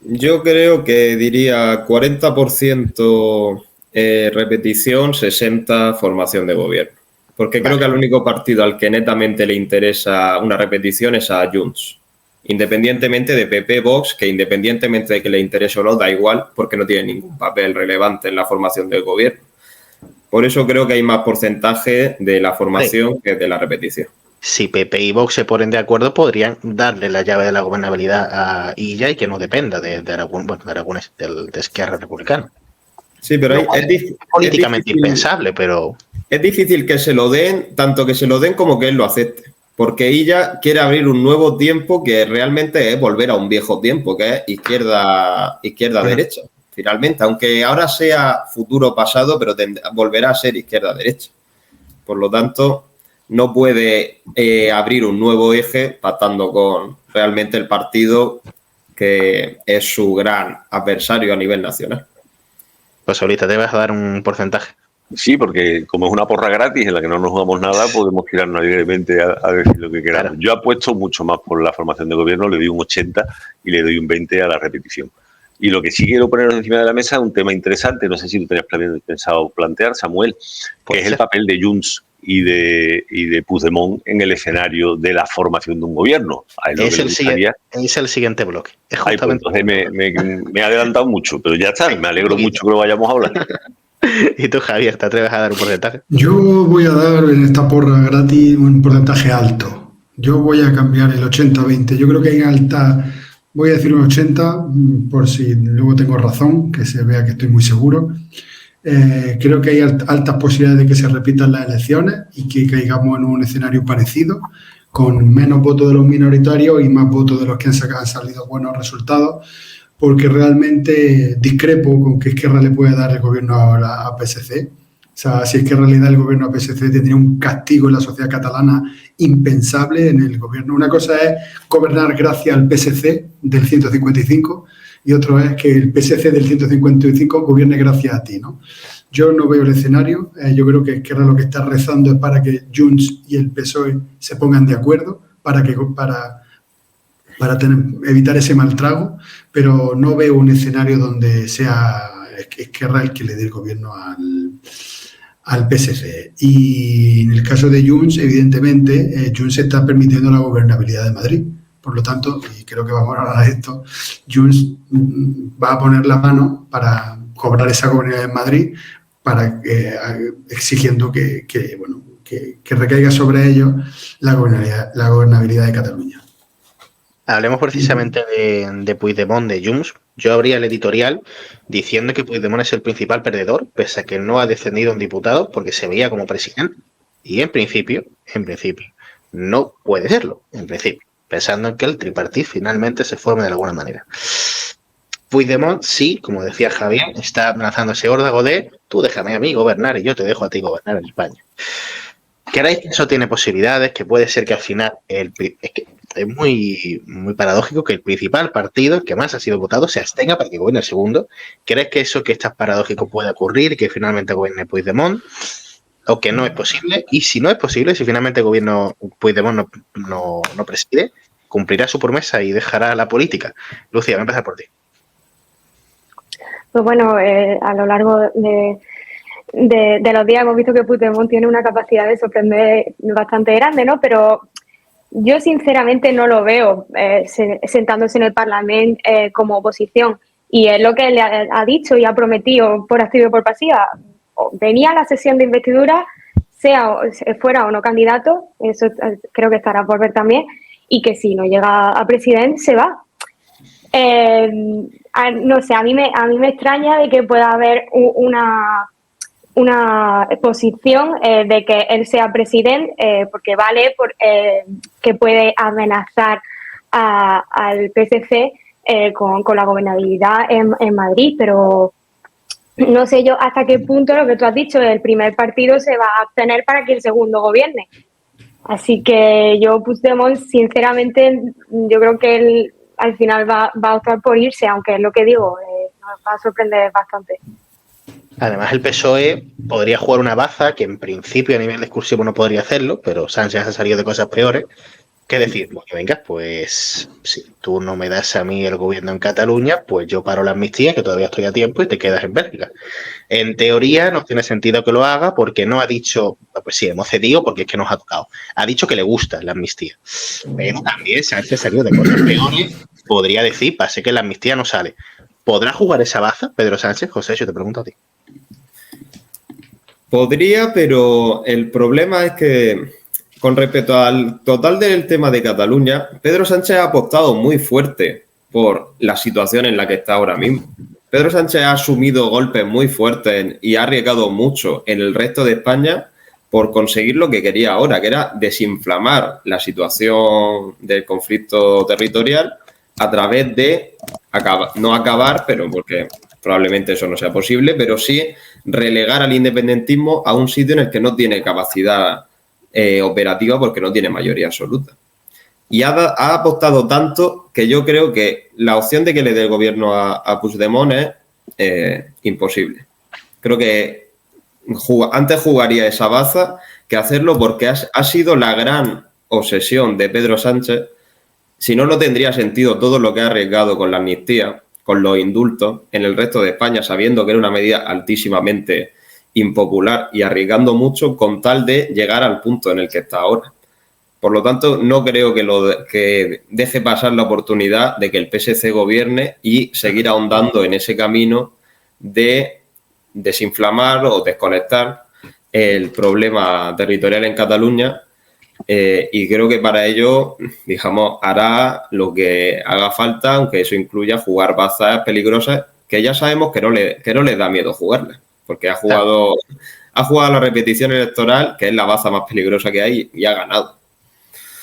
Yo creo que diría 40% repetición, 60% formación de gobierno. Porque creo que el único partido al que netamente le interesa una repetición es a Junts. Independientemente de PP, Vox, que independientemente de que le interese o no, da igual, porque no tiene ningún papel relevante en la formación del gobierno. Por eso creo que hay más porcentaje de la formación que de la repetición. Si PP y Vox se ponen de acuerdo, podrían darle la llave de la gobernabilidad a Illa y que no dependa de Aragonés, de Esquerra Republicana. Sí, pero es políticamente impensable, pero... Es difícil que se lo den, tanto que se lo den como que él lo acepte. Porque ella quiere abrir un nuevo tiempo que realmente es volver a un viejo tiempo, que es izquierda-derecha. Finalmente, aunque ahora sea futuro-pasado, pero volverá a ser izquierda-derecha. Por lo tanto, no puede abrir un nuevo eje pactando con realmente el partido que es su gran adversario a nivel nacional. Pues ahorita te vas a dar un porcentaje. Sí, porque como es una porra gratis en la que no nos jugamos nada, podemos tirarnos alegremente a decir lo que queramos. Claro. Yo apuesto mucho más por la formación de gobierno, le doy un 80 y le doy un 20 a la repetición. Y lo que sí quiero poneros encima de la mesa es un tema interesante, no sé si tú tenías pensado plantear, Samuel, que es el papel de Junts y de Puigdemont en el escenario de la formación de un gobierno. Es el siguiente bloque. Pues entonces me he adelantado mucho, pero ya está, me alegro mucho que lo vayamos a hablar. ¿Y tú, Javier, te atreves a dar un porcentaje? Yo voy a dar en esta porra gratis un porcentaje alto. Yo voy a cambiar el 80-20. Yo creo que en alta, voy a decir un 80, por si luego tengo razón, que se vea que estoy muy seguro. Creo que hay altas posibilidades de que se repitan las elecciones y que caigamos en un escenario parecido, con menos votos de los minoritarios y más votos de los que han salido buenos resultados, porque realmente discrepo con que Esquerra le puede dar el gobierno a PSC. O sea, si Esquerra le da el gobierno a PSC, tendría un castigo en la sociedad catalana impensable en el gobierno. Una cosa es gobernar gracias al PSC del 155 y otro es que el PSC del 155 gobierne gracias a ti, ¿no? Yo no veo el escenario. Yo creo que Esquerra lo que está rezando es para que Junts y el PSOE se pongan de acuerdo para evitar ese mal trago, pero no veo un escenario donde sea Esquerra el que le dé el gobierno al PSC. Y en el caso de Junts, evidentemente, Junts está permitiendo la gobernabilidad de Madrid. Por lo tanto, y creo que vamos a hablar de esto, Junts va a poner la mano para cobrar esa gobernabilidad en Madrid, exigiendo que recaiga sobre ellos la gobernabilidad de Cataluña. Hablemos precisamente de Puigdemont, de Junts. Yo abría el editorial diciendo que Puigdemont es el principal perdedor, pese a que no ha descendido un diputado porque se veía como presidente. Y en principio, no puede serlo, en principio, pensando en que el tripartit finalmente se forme de alguna manera. Puigdemont sí, como decía Javier, está amenazando ese órdago de tú déjame a mí gobernar y yo te dejo a ti gobernar en España. ¿Creéis que eso tiene posibilidades? Que puede ser que al final es que es muy paradójico que el principal partido, el que más ha sido votado, se abstenga para que gobierne el segundo. ¿Crees que eso que está paradójico puede ocurrir y que finalmente gobierne Puigdemont? ¿O que no es posible? Y si no es posible, si finalmente el gobierno Puigdemont no preside, ¿cumplirá su promesa y dejará la política? Lucía, voy a empezar por ti. Pues bueno, a lo largo de los días hemos visto que Puigdemont tiene una capacidad de sorprender bastante grande, ¿no? Pero yo sinceramente no lo veo sentándose en el Parlamento como oposición. Y es lo que le ha dicho y ha prometido por activa y por pasiva. Venía a la sesión de investidura, fuera o no candidato, eso creo que estará por ver también, y que si no llega a presidente se va. No sé, a mí me extraña de que pueda haber una posición de que él sea presidente, porque vale que puede amenazar al PSC con la gobernabilidad en Madrid, pero no sé yo hasta qué punto lo que tú has dicho, el primer partido se va a abstener para que el segundo gobierne. Así que yo, Puigdemont, sinceramente, yo creo que él al final va a optar por irse, aunque es lo que digo, nos va a sorprender bastante. Además, el PSOE podría jugar una baza que en principio a nivel discursivo no podría hacerlo, pero Sánchez ha salido de cosas peores. ¿Qué decir? Bueno, venga, pues si tú no me das a mí el gobierno en Cataluña, pues yo paro la amnistía, que todavía estoy a tiempo, y te quedas en Bélgica. En teoría no tiene sentido que lo haga porque no ha dicho, pues sí, hemos cedido porque es que nos ha tocado. Ha dicho que le gusta la amnistía. Pero también Sánchez ha salido de cosas peores. Podría decir, pase que la amnistía no sale. ¿Podrá jugar esa baza, Pedro Sánchez? José, yo te pregunto a ti. Podría, pero el problema es que con respecto al total del tema de Cataluña, Pedro Sánchez ha apostado muy fuerte por la situación en la que está ahora mismo. Pedro Sánchez ha asumido golpes muy fuertes y ha arriesgado mucho en el resto de España por conseguir lo que quería ahora, que era desinflamar la situación del conflicto territorial a través de no acabar, pero porque probablemente eso no sea posible, pero sí relegar al independentismo a un sitio en el que no tiene capacidad operativa porque no tiene mayoría absoluta. Y ha apostado tanto que yo creo que la opción de que le dé el gobierno a Puigdemont es imposible. Creo que antes jugaría esa baza que hacerlo porque ha sido la gran obsesión de Pedro Sánchez. Si no, no tendría sentido todo lo que ha arriesgado con la amnistía, con los indultos en el resto de España, sabiendo que era una medida altísimamente impopular y arriesgando mucho con tal de llegar al punto en el que está ahora. Por lo tanto, no creo que deje pasar la oportunidad de que el PSC gobierne y seguir ahondando en ese camino de desinflamar o desconectar el problema territorial en Cataluña. Y creo que para ello, digamos, hará lo que haga falta, aunque eso incluya jugar bazas peligrosas que ya sabemos que no le da miedo jugarlas, porque ha jugado a la repetición electoral, que es la baza más peligrosa que hay, y ha ganado.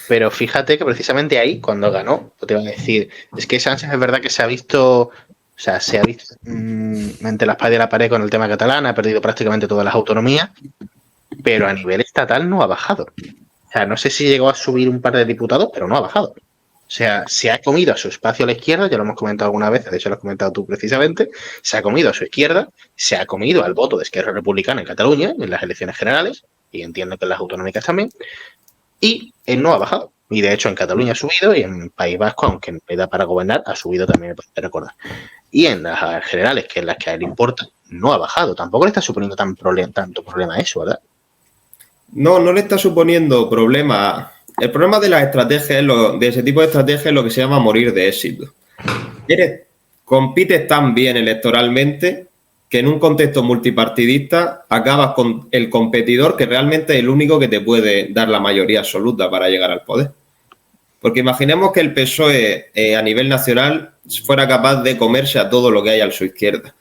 Pero fíjate que precisamente ahí, cuando ganó, te iba a decir, es que Sánchez es verdad que se ha visto entre la espada y la pared con el tema catalán, ha perdido prácticamente todas las autonomías, pero a nivel estatal no ha bajado. O sea, no sé si llegó a subir un par de diputados, pero no ha bajado. O sea, se ha comido a su espacio a la izquierda, ya lo hemos comentado alguna vez, de hecho lo has comentado tú precisamente, se ha comido a su izquierda, se ha comido al voto de Esquerra Republicana en Cataluña, en las elecciones generales, y entiendo que en las autonómicas también, y él no ha bajado. Y de hecho en Cataluña ha subido, y en País Vasco, aunque no le da para gobernar, ha subido también, me parece recordar. Y en las generales, que es las que a él importa, no ha bajado. Tampoco le está suponiendo tanto problema a eso, ¿verdad? No le está suponiendo problema. El problema de las estrategias, de ese tipo de estrategias, es lo que se llama morir de éxito. Compites tan bien electoralmente que en un contexto multipartidista acabas con el competidor que realmente es el único que te puede dar la mayoría absoluta para llegar al poder. Porque imaginemos que el PSOE a nivel nacional fuera capaz de comerse a todo lo que hay a su izquierda.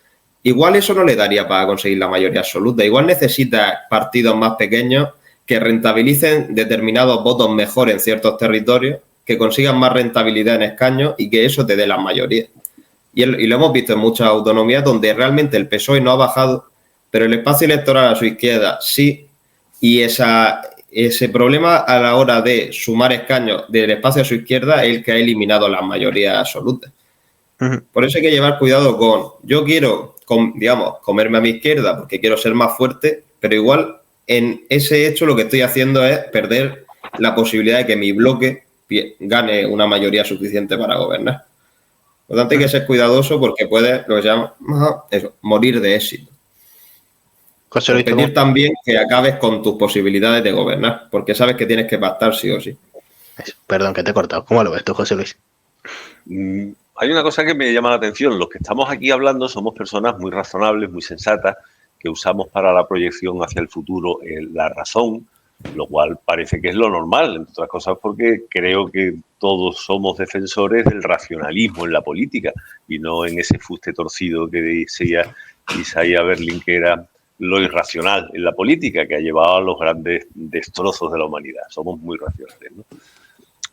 Igual eso no le daría para conseguir la mayoría absoluta. Igual necesita partidos más pequeños que rentabilicen determinados votos mejor en ciertos territorios, que consigan más rentabilidad en escaños y que eso te dé la mayoría. Y lo hemos visto en muchas autonomías donde realmente el PSOE no ha bajado, pero el espacio electoral a su izquierda sí, y ese problema a la hora de sumar escaños del espacio a su izquierda es el que ha eliminado las mayorías absolutas. Por eso hay que llevar cuidado yo quiero, comerme a mi izquierda porque quiero ser más fuerte, pero igual en ese hecho lo que estoy haciendo es perder la posibilidad de que mi bloque gane una mayoría suficiente para gobernar. Por lo tanto, hay que ser cuidadoso porque puede, lo que se llama, morir de éxito. Pedir también que acabes con tus posibilidades de gobernar, porque sabes que tienes que pactar sí o sí. Perdón, que te he cortado. ¿Cómo lo ves tú, José Luis? Hay una cosa que me llama la atención. Los que estamos aquí hablando somos personas muy razonables, muy sensatas, que usamos para la proyección hacia el futuro la razón, lo cual parece que es lo normal, entre otras cosas porque creo que todos somos defensores del racionalismo en la política y no en ese fuste torcido que decía Isaiah Berlin, que era lo irracional en la política, que ha llevado a los grandes destrozos de la humanidad. Somos muy racionales, ¿no?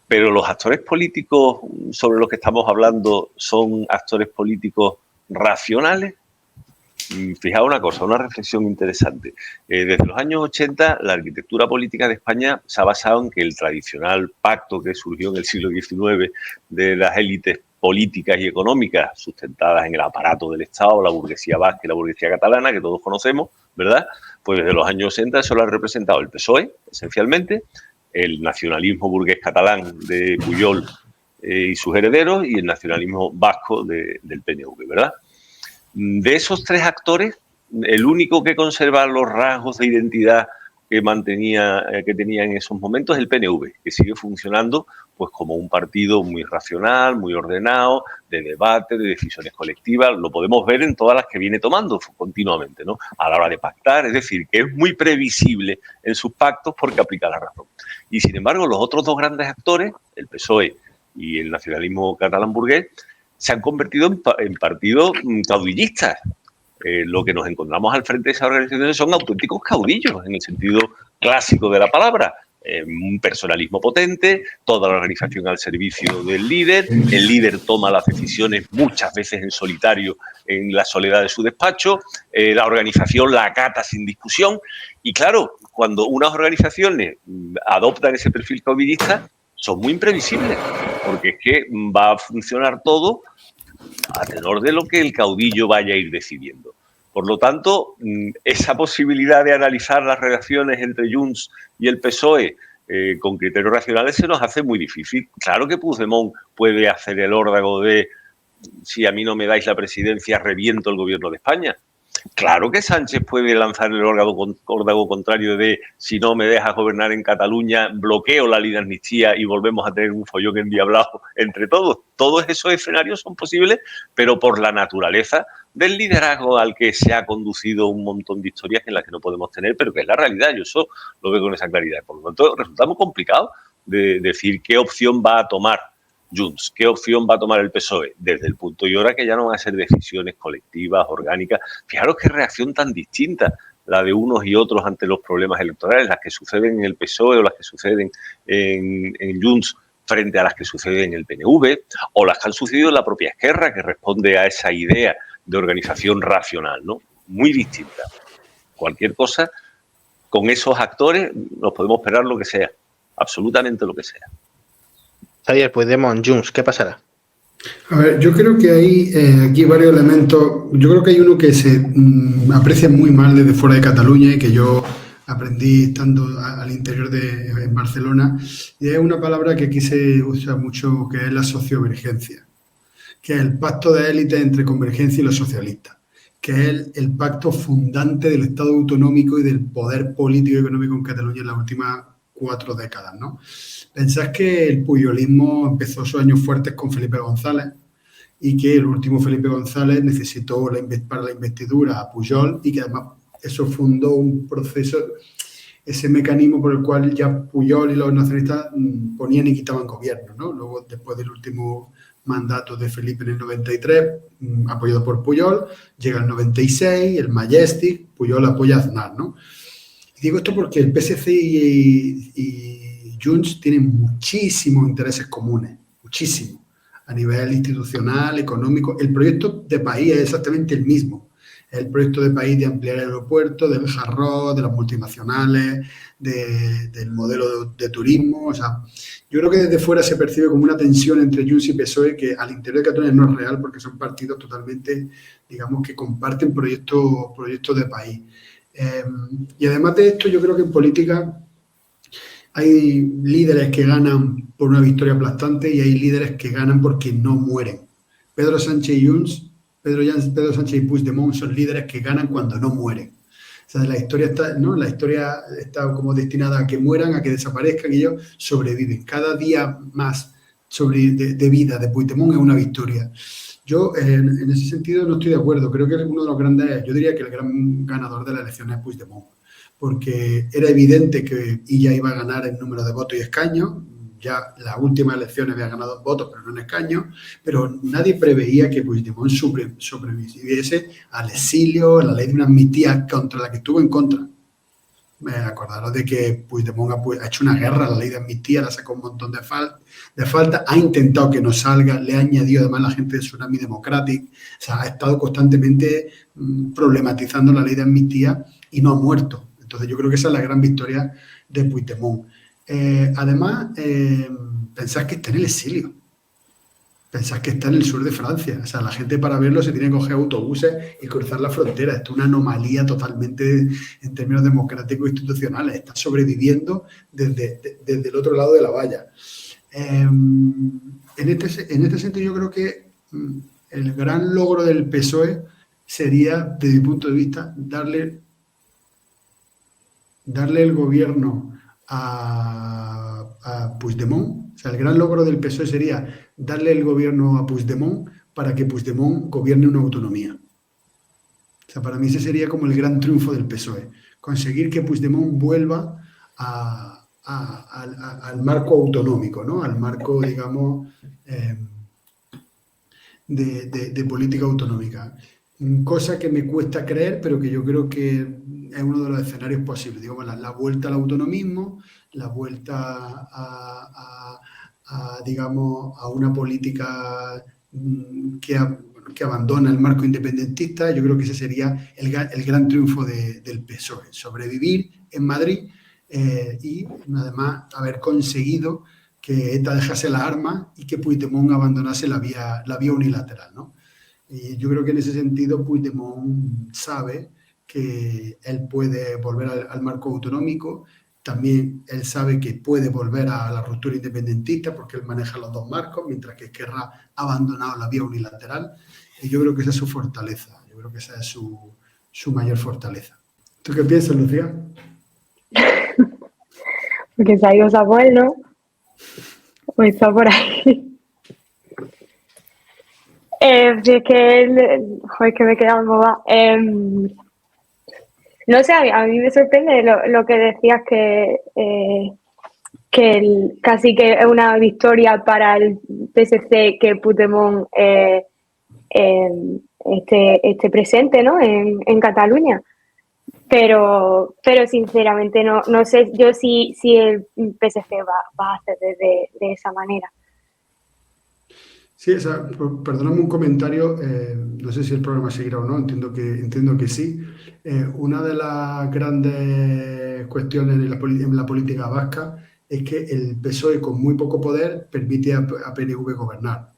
Pero los actores políticos sobre los que estamos hablando son actores políticos racionales. Fijaos una cosa, una reflexión interesante. Desde los años 80, la arquitectura política de España se ha basado en que el tradicional pacto que surgió en el siglo XIX de las élites políticas y económicas sustentadas en el aparato del Estado, la burguesía vasca y la burguesía catalana, que todos conocemos, ¿verdad? Pues desde los años 80 eso lo ha representado el PSOE, esencialmente, el nacionalismo burgués catalán de Pujol y sus herederos y el nacionalismo vasco del PNV, ¿verdad? De esos tres actores, el único que conserva los rasgos de identidad que tenía en esos momentos es el PNV, que sigue funcionando pues como un partido muy racional, muy ordenado, de debate, de decisiones colectivas. Lo podemos ver en todas las que viene tomando continuamente, ¿no? A la hora de pactar, es decir, que es muy previsible en sus pactos porque aplica la razón. Y sin embargo, los otros dos grandes actores, el PSOE y el nacionalismo catalán burgués, se han convertido en partidos caudillistas. Lo que nos encontramos al frente de esas organizaciones son auténticos caudillos, en el sentido clásico de la palabra. Un personalismo potente, toda la organización al servicio del líder, el líder toma las decisiones muchas veces en solitario, en la soledad de su despacho, la organización la acata sin discusión, y claro, cuando unas organizaciones adoptan ese perfil caudillista, son muy imprevisibles, porque es que va a funcionar todo a tenor de lo que el caudillo vaya a ir decidiendo. Por lo tanto, esa posibilidad de analizar las relaciones entre Junts y el PSOE con criterios racionales se nos hace muy difícil. Claro que Puigdemont puede hacer el órdago de si a mí no me dais la presidencia, reviento el gobierno de España. Claro que Sánchez puede lanzar el órdago contrario de si no me dejas gobernar en Cataluña, bloqueo la ley de amnistía y volvemos a tener un follón endiablado entre todos. Todos esos escenarios son posibles, pero por la naturaleza del liderazgo al que se ha conducido un montón de historias en las que no podemos tener, pero que es la realidad. Yo eso lo veo con esa claridad. Por lo tanto, resulta muy complicado de decir qué opción va a tomar Junts, qué opción va a tomar el PSOE desde el punto y hora que ya no van a ser decisiones colectivas, orgánicas. Fijaros qué reacción tan distinta la de unos y otros ante los problemas electorales, las que suceden en el PSOE o las que suceden en Junts frente a las que suceden en el PNV o las que han sucedido en la propia Esquerra, que responde a esa idea de organización racional, ¿no? Muy distinta. Cualquier cosa, con esos actores nos podemos esperar lo que sea, absolutamente lo que sea. Javier, Puigdemont, Junts, ¿qué pasará? A ver, yo creo que hay aquí varios elementos. Yo creo que hay uno que se aprecia muy mal desde fuera de Cataluña y que yo aprendí estando al interior en Barcelona. Y es una palabra que aquí se usa mucho, que es la sociovergencia, que es el pacto de élite entre Convergencia y los socialistas, que es el pacto fundante del Estado autonómico y del poder político y económico en Cataluña en las últimas 4 décadas, ¿no? Pensad que el puyolismo empezó sus años fuertes con Felipe González y que el último Felipe González necesitó para la investidura a Pujol y que además eso fundó un proceso, ese mecanismo por el cual ya Pujol y los nacionalistas ponían y quitaban gobierno, ¿no? Luego, después del último mandato de Felipe en el 93, apoyado por Pujol, llega el 96, el Majestic, Pujol apoya a Aznar, ¿no? Y digo esto porque el PSC y Junts tienen muchísimos intereses comunes, muchísimos. a nivel institucional, económico. El proyecto de país es exactamente el mismo. El proyecto de país de ampliar el aeropuerto, del hard rock, de las multinacionales, del modelo de turismo. O sea, yo creo que desde fuera se percibe como una tensión entre Junts y PSOE que al interior de Cataluña no es real porque son partidos totalmente, digamos, que comparten proyectos de país. Y además de esto, yo creo que en política hay líderes que ganan por una victoria aplastante y hay líderes que ganan porque no mueren. Pedro Sánchez y Junts, Pedro Sánchez y Puigdemont son líderes que ganan cuando no mueren. O sea, la historia está como destinada a que mueran, a que desaparezcan y ellos sobreviven. Cada día más de vida de Puigdemont es una victoria. Yo, en ese sentido, no estoy de acuerdo. Creo que uno de los grandes, yo diría que el gran ganador de la elección es Puigdemont, porque era evidente que Illa iba a ganar en número de votos y escaños. Ya las últimas elecciones había ganado votos, pero no en escaños, pero nadie preveía que Puigdemont sobreviviese al exilio, a la ley de una amnistía contra la que estuvo en contra. Acordaros de que Puigdemont ha hecho una guerra a la ley de amnistía, la sacó un montón de falta, ha intentado que no salga, le ha añadido además la gente de Tsunami Democratic, o sea, ha estado constantemente problematizando la ley de amnistía y no ha muerto. Entonces yo creo que esa es la gran victoria de Puigdemont. Además, pensad que está en el exilio, pensad que está en el sur de Francia, o sea, la gente para verlo se tiene que coger autobuses y cruzar la frontera. Esto es una anomalía totalmente en términos democráticos e institucionales, está sobreviviendo desde el otro lado de la valla. En este sentido yo creo que el gran logro del PSOE sería, desde mi punto de vista, darle el gobierno a Puigdemont. O sea, el gran logro del PSOE sería darle el gobierno a Puigdemont para que Puigdemont gobierne una autonomía. O sea, para mí ese sería como el gran triunfo del PSOE, conseguir que Puigdemont vuelva al marco autonómico, ¿no? Al marco, digamos, de política autonómica. Cosa que me cuesta creer, pero que yo creo que es uno de los escenarios posibles. Digamos, la vuelta al autonomismo, la vuelta digamos, a una política que abandona el marco independentista. Yo creo que ese sería el gran triunfo del PSOE. Sobrevivir en Madrid y además haber conseguido que ETA dejase las armas y que Puigdemont abandonase la vía unilateral, ¿no? Y yo creo que en ese sentido Puigdemont sabe que él puede volver al marco autonómico. También él sabe que puede volver a la ruptura independentista porque él maneja los dos marcos, mientras que Esquerra ha abandonado la vía unilateral. Y yo creo que esa es su fortaleza, yo creo que esa es su mayor fortaleza. ¿Tú qué piensas, Lucía? Porque se ha ido Samuel, ¿no? O está por ahí. Es que, joder, que me he quedado boba. No sé, a mí me sorprende lo que decías que casi que es una victoria para el PSC que Puigdemont esté presente, ¿no? en Cataluña. Pero sinceramente no sé yo si el PSC va a hacer de esa manera. Sí, o sea, perdóname un comentario, no sé si el programa seguirá o no, entiendo que sí. Una de las grandes cuestiones en la política vasca es que el PSOE con muy poco poder permite a PNV gobernar,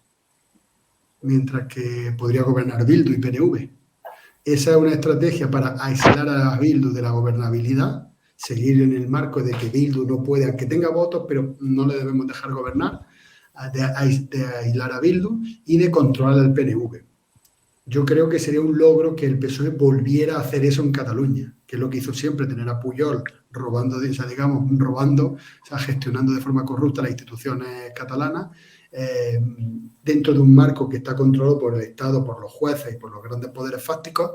mientras que podría gobernar Bildu y PNV. Esa es una estrategia para aislar a Bildu de la gobernabilidad, seguir en el marco de que Bildu no puede, aunque tenga votos, pero no le debemos dejar gobernar, de aislar a Bildu y de controlar al PNV. Yo creo que sería un logro que el PSOE volviera a hacer eso en Cataluña, que es lo que hizo siempre, tener a Pujol robando, gestionando de forma corrupta las instituciones catalanas, dentro de un marco que está controlado por el Estado, por los jueces y por los grandes poderes fácticos,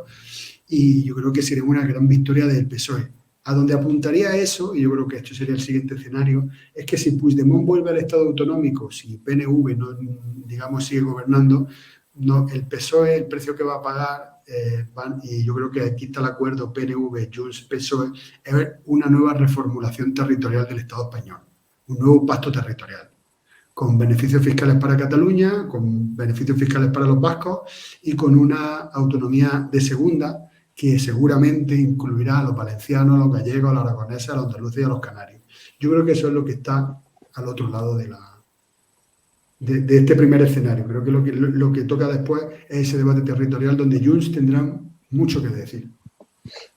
y yo creo que sería una gran victoria del PSOE. A donde apuntaría eso, y yo creo que esto sería el siguiente escenario, es que si Puigdemont vuelve al Estado autonómico, si PNV no, digamos, sigue gobernando, no, el PSOE, el precio que va a pagar, y yo creo que aquí está el acuerdo PNV, Junts, PSOE, es una nueva reformulación territorial del Estado español, un nuevo pacto territorial. con beneficios fiscales para Cataluña, con beneficios fiscales para los vascos y con una autonomía de segunda que seguramente incluirá a los valencianos, a los gallegos, a los aragoneses, a los andaluces y a los canarios. Yo creo que eso es lo que está al otro lado de este primer escenario. Creo que lo que toca después es ese debate territorial donde Junts tendrán mucho que decir.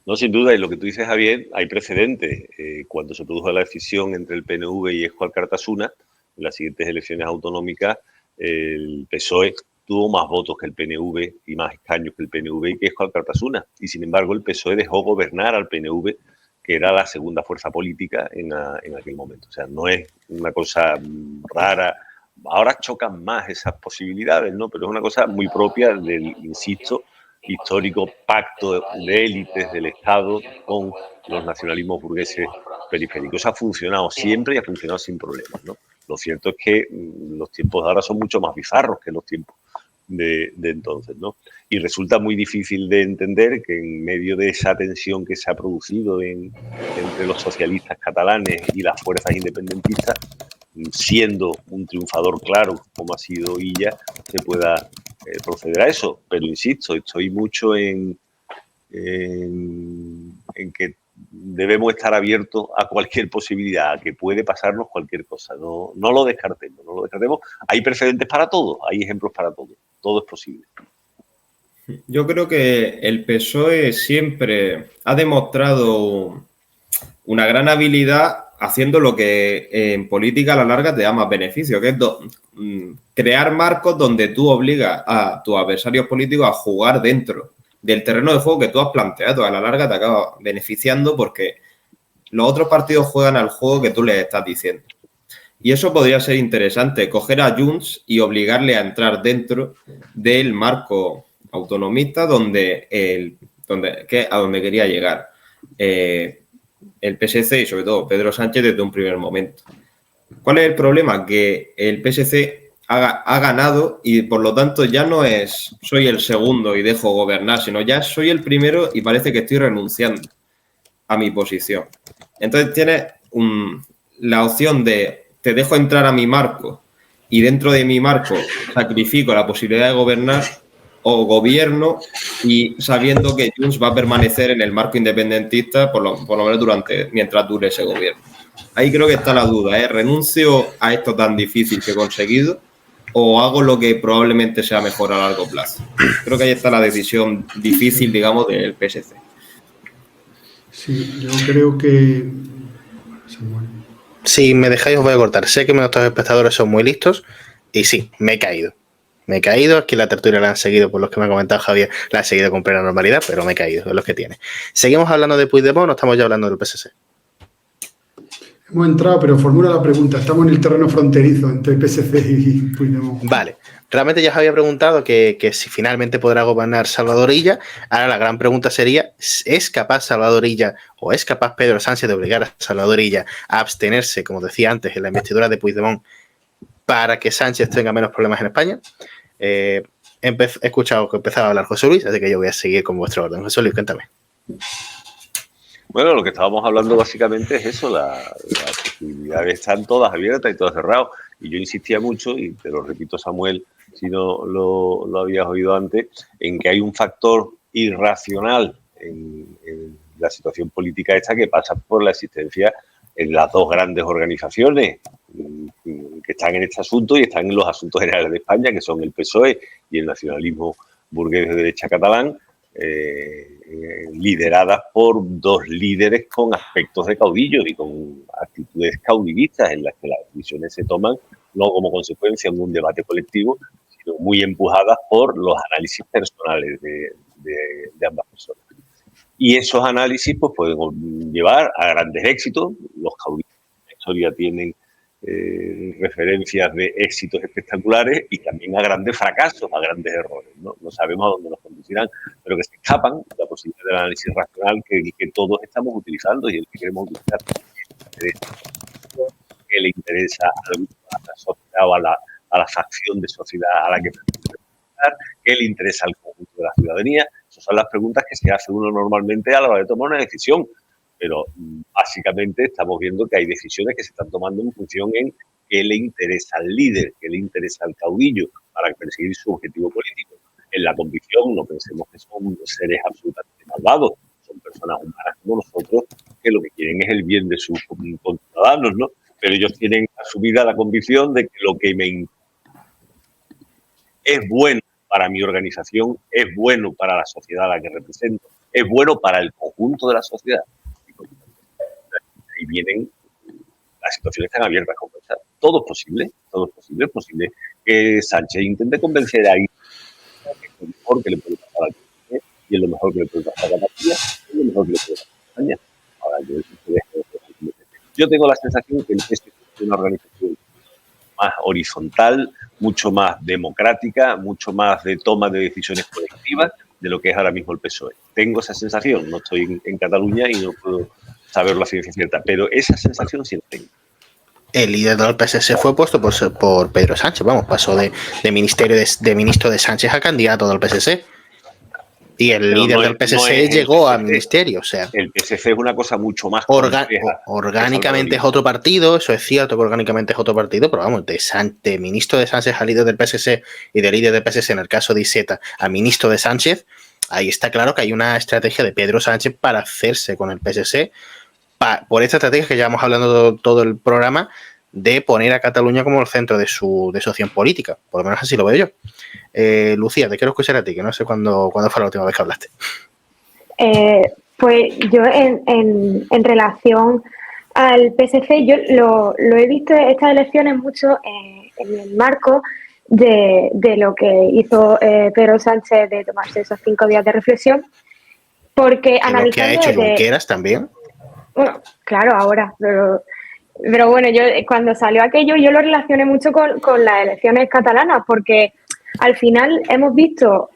No, sin duda, y lo que tú dices, Javier, hay precedentes. Cuando se produjo la decisión entre el PNV y Esco Alcartasuna, en las siguientes elecciones autonómicas, el PSOE tuvo más votos que el PNV y más escaños que el PNV y que Esco Alcartasuna. Y, sin embargo, el PSOE dejó gobernar al PNV, que era la segunda fuerza política en aquel momento. O sea, no es una cosa rara. Ahora chocan más esas posibilidades, ¿no? Pero es una cosa muy propia del, insisto, histórico pacto de élites del Estado con los nacionalismos burgueses periféricos. Eso ha funcionado siempre y ha funcionado sin problemas, ¿no? Lo cierto es que los tiempos de ahora son mucho más bizarros que los tiempos de entonces, ¿no? Y resulta muy difícil de entender que en medio de esa tensión que se ha producido entre los socialistas catalanes y las fuerzas independentistas, siendo un triunfador claro como ha sido Illa, se pueda proceder a eso. Pero insisto, estoy mucho en que debemos estar abiertos a cualquier posibilidad, a que puede pasarnos cualquier cosa. No lo descartemos, no lo descartemos. Hay precedentes para todo, hay ejemplos para todo es posible. Yo creo que el PSOE siempre ha demostrado una gran habilidad haciendo lo que en política a la larga te da más beneficio, que es crear marcos donde tú obligas a tus adversarios políticos a jugar dentro del terreno de juego que tú has planteado. A la larga te acaba beneficiando porque los otros partidos juegan al juego que tú les estás diciendo. Y eso podría ser interesante, coger a Junts y obligarle a entrar dentro del marco autonomista a donde quería llegar el PSC y sobre todo Pedro Sánchez desde un primer momento. ¿Cuál es el problema? Que el PSC ha ganado y por lo tanto ya no es soy el segundo y dejo gobernar, sino ya soy el primero y parece que estoy renunciando a mi posición. Entonces tienes la opción de te dejo entrar a mi marco y dentro de mi marco sacrifico la posibilidad de gobernar, o gobierno y sabiendo que Junts va a permanecer en el marco independentista por lo menos mientras dure ese gobierno. Ahí creo que está la duda, ¿eh? ¿Renuncio a esto tan difícil que he conseguido o hago lo que probablemente sea mejor a largo plazo? Creo que ahí está la decisión difícil, digamos, del PSC. Sí, yo creo que... Si me dejáis os voy a cortar. Sé que nuestros espectadores son muy listos y sí, me he caído. Me he caído, es que la tertulia la han seguido, por los que me ha comentado Javier, la han seguido con plena normalidad, pero me he caído, es lo que tiene. ¿Seguimos hablando de Puigdemont o estamos ya hablando del PSC? Hemos entrado, pero formula la pregunta. Estamos en el terreno fronterizo entre PSC y Puigdemont. Vale. Realmente ya os había preguntado que si finalmente podrá gobernar Salvador Illa. Ahora la gran pregunta sería, ¿es capaz Salvador Illa o es capaz Pedro Sánchez de obligar a Salvador Illa a abstenerse, como decía antes, en la investidura de Puigdemont para que Sánchez tenga menos problemas en España? He escuchado que empezaba a hablar José Luis, así que yo voy a seguir con vuestro orden. José Luis, cuéntame. Bueno, lo que estábamos hablando básicamente es eso, las posibilidades están todas abiertas y todas cerradas. Y yo insistía mucho, y te lo repito, Samuel, si no lo habías oído antes, en que hay un factor irracional en la situación política esta que pasa por la existencia en las dos grandes organizaciones que están en este asunto y están en los asuntos generales de España, que son el PSOE y el nacionalismo burgués de derecha catalán, lideradas por dos líderes con aspectos de caudillos y con actitudes caudivistas en las que las decisiones se toman no como consecuencia de un debate colectivo, sino muy empujadas por los análisis personales de ambas personas. Y esos análisis pues, pueden llevar a grandes éxitos. Los caudillos de la historia tienen referencias de éxitos espectaculares y también a grandes fracasos, a grandes errores. No sabemos a dónde nos conducirán, pero que se escapan de la posibilidad del análisis racional que todos estamos utilizando y el que queremos utilizar, que le interesa a la sociedad o a la facción de sociedad a la que representar, que le interesa al conjunto de la ciudadanía. Esas son las preguntas que se hace uno normalmente a la hora de tomar una decisión. pero básicamente estamos viendo que hay decisiones que se están tomando en función en qué le interesa al líder, qué le interesa al caudillo para perseguir su objetivo político. En la convicción no pensemos que son seres absolutamente malvados, son personas humanas como nosotros que lo que quieren es el bien de sus conciudadanos, ¿no? Pero ellos tienen asumida la convicción de que lo que es bueno para mi organización, es bueno para la sociedad a la que represento, es bueno para el conjunto de la sociedad. Y vienen, las situaciones están abiertas como esta. Todo es posible, es posible que Sánchez intente convencer a que es lo mejor que le puede pasar al PSC y es lo mejor que le puede pasar a Cataluña y es lo mejor que le puede pasar a España. Ahora, yo tengo la sensación que el PSC es una organización más horizontal, mucho más democrática, mucho más de toma de decisiones colectivas de lo que es ahora mismo el PSOE. Tengo esa sensación, no estoy en Cataluña y no puedo saber la ciencia cierta, pero esa sensación sí la tengo. El líder del PSC fue puesto por Pedro Sánchez, vamos, pasó de ministro de Sánchez a candidato del PSC. Y el líder del PSC llegó a ministerio, o sea. El PSC es una cosa mucho más orgánicamente es otro partido, eso es cierto que orgánicamente es otro partido, pero vamos, de ministro de Sánchez a líder del PSC y de líder del PSC en el caso de Iceta a ministro de Sánchez, ahí está claro que hay una estrategia de Pedro Sánchez para hacerse con el PSC, por esta estrategia que llevamos hablando todo el programa, de poner a Cataluña como el centro de su acción política, por lo menos así lo veo yo. Lucía, te quiero escuchar a ti, que no sé cuándo fue la última vez que hablaste. Pues yo en relación al PSC, yo lo he visto estas elecciones mucho en el marco de lo que hizo Pedro Sánchez de tomarse esos 5 días de reflexión, porque analizando... Lo que ha hecho Junqueras también. Bueno, claro, ahora, pero bueno, yo cuando salió aquello yo lo relacioné mucho con las elecciones catalanas, porque al final hemos visto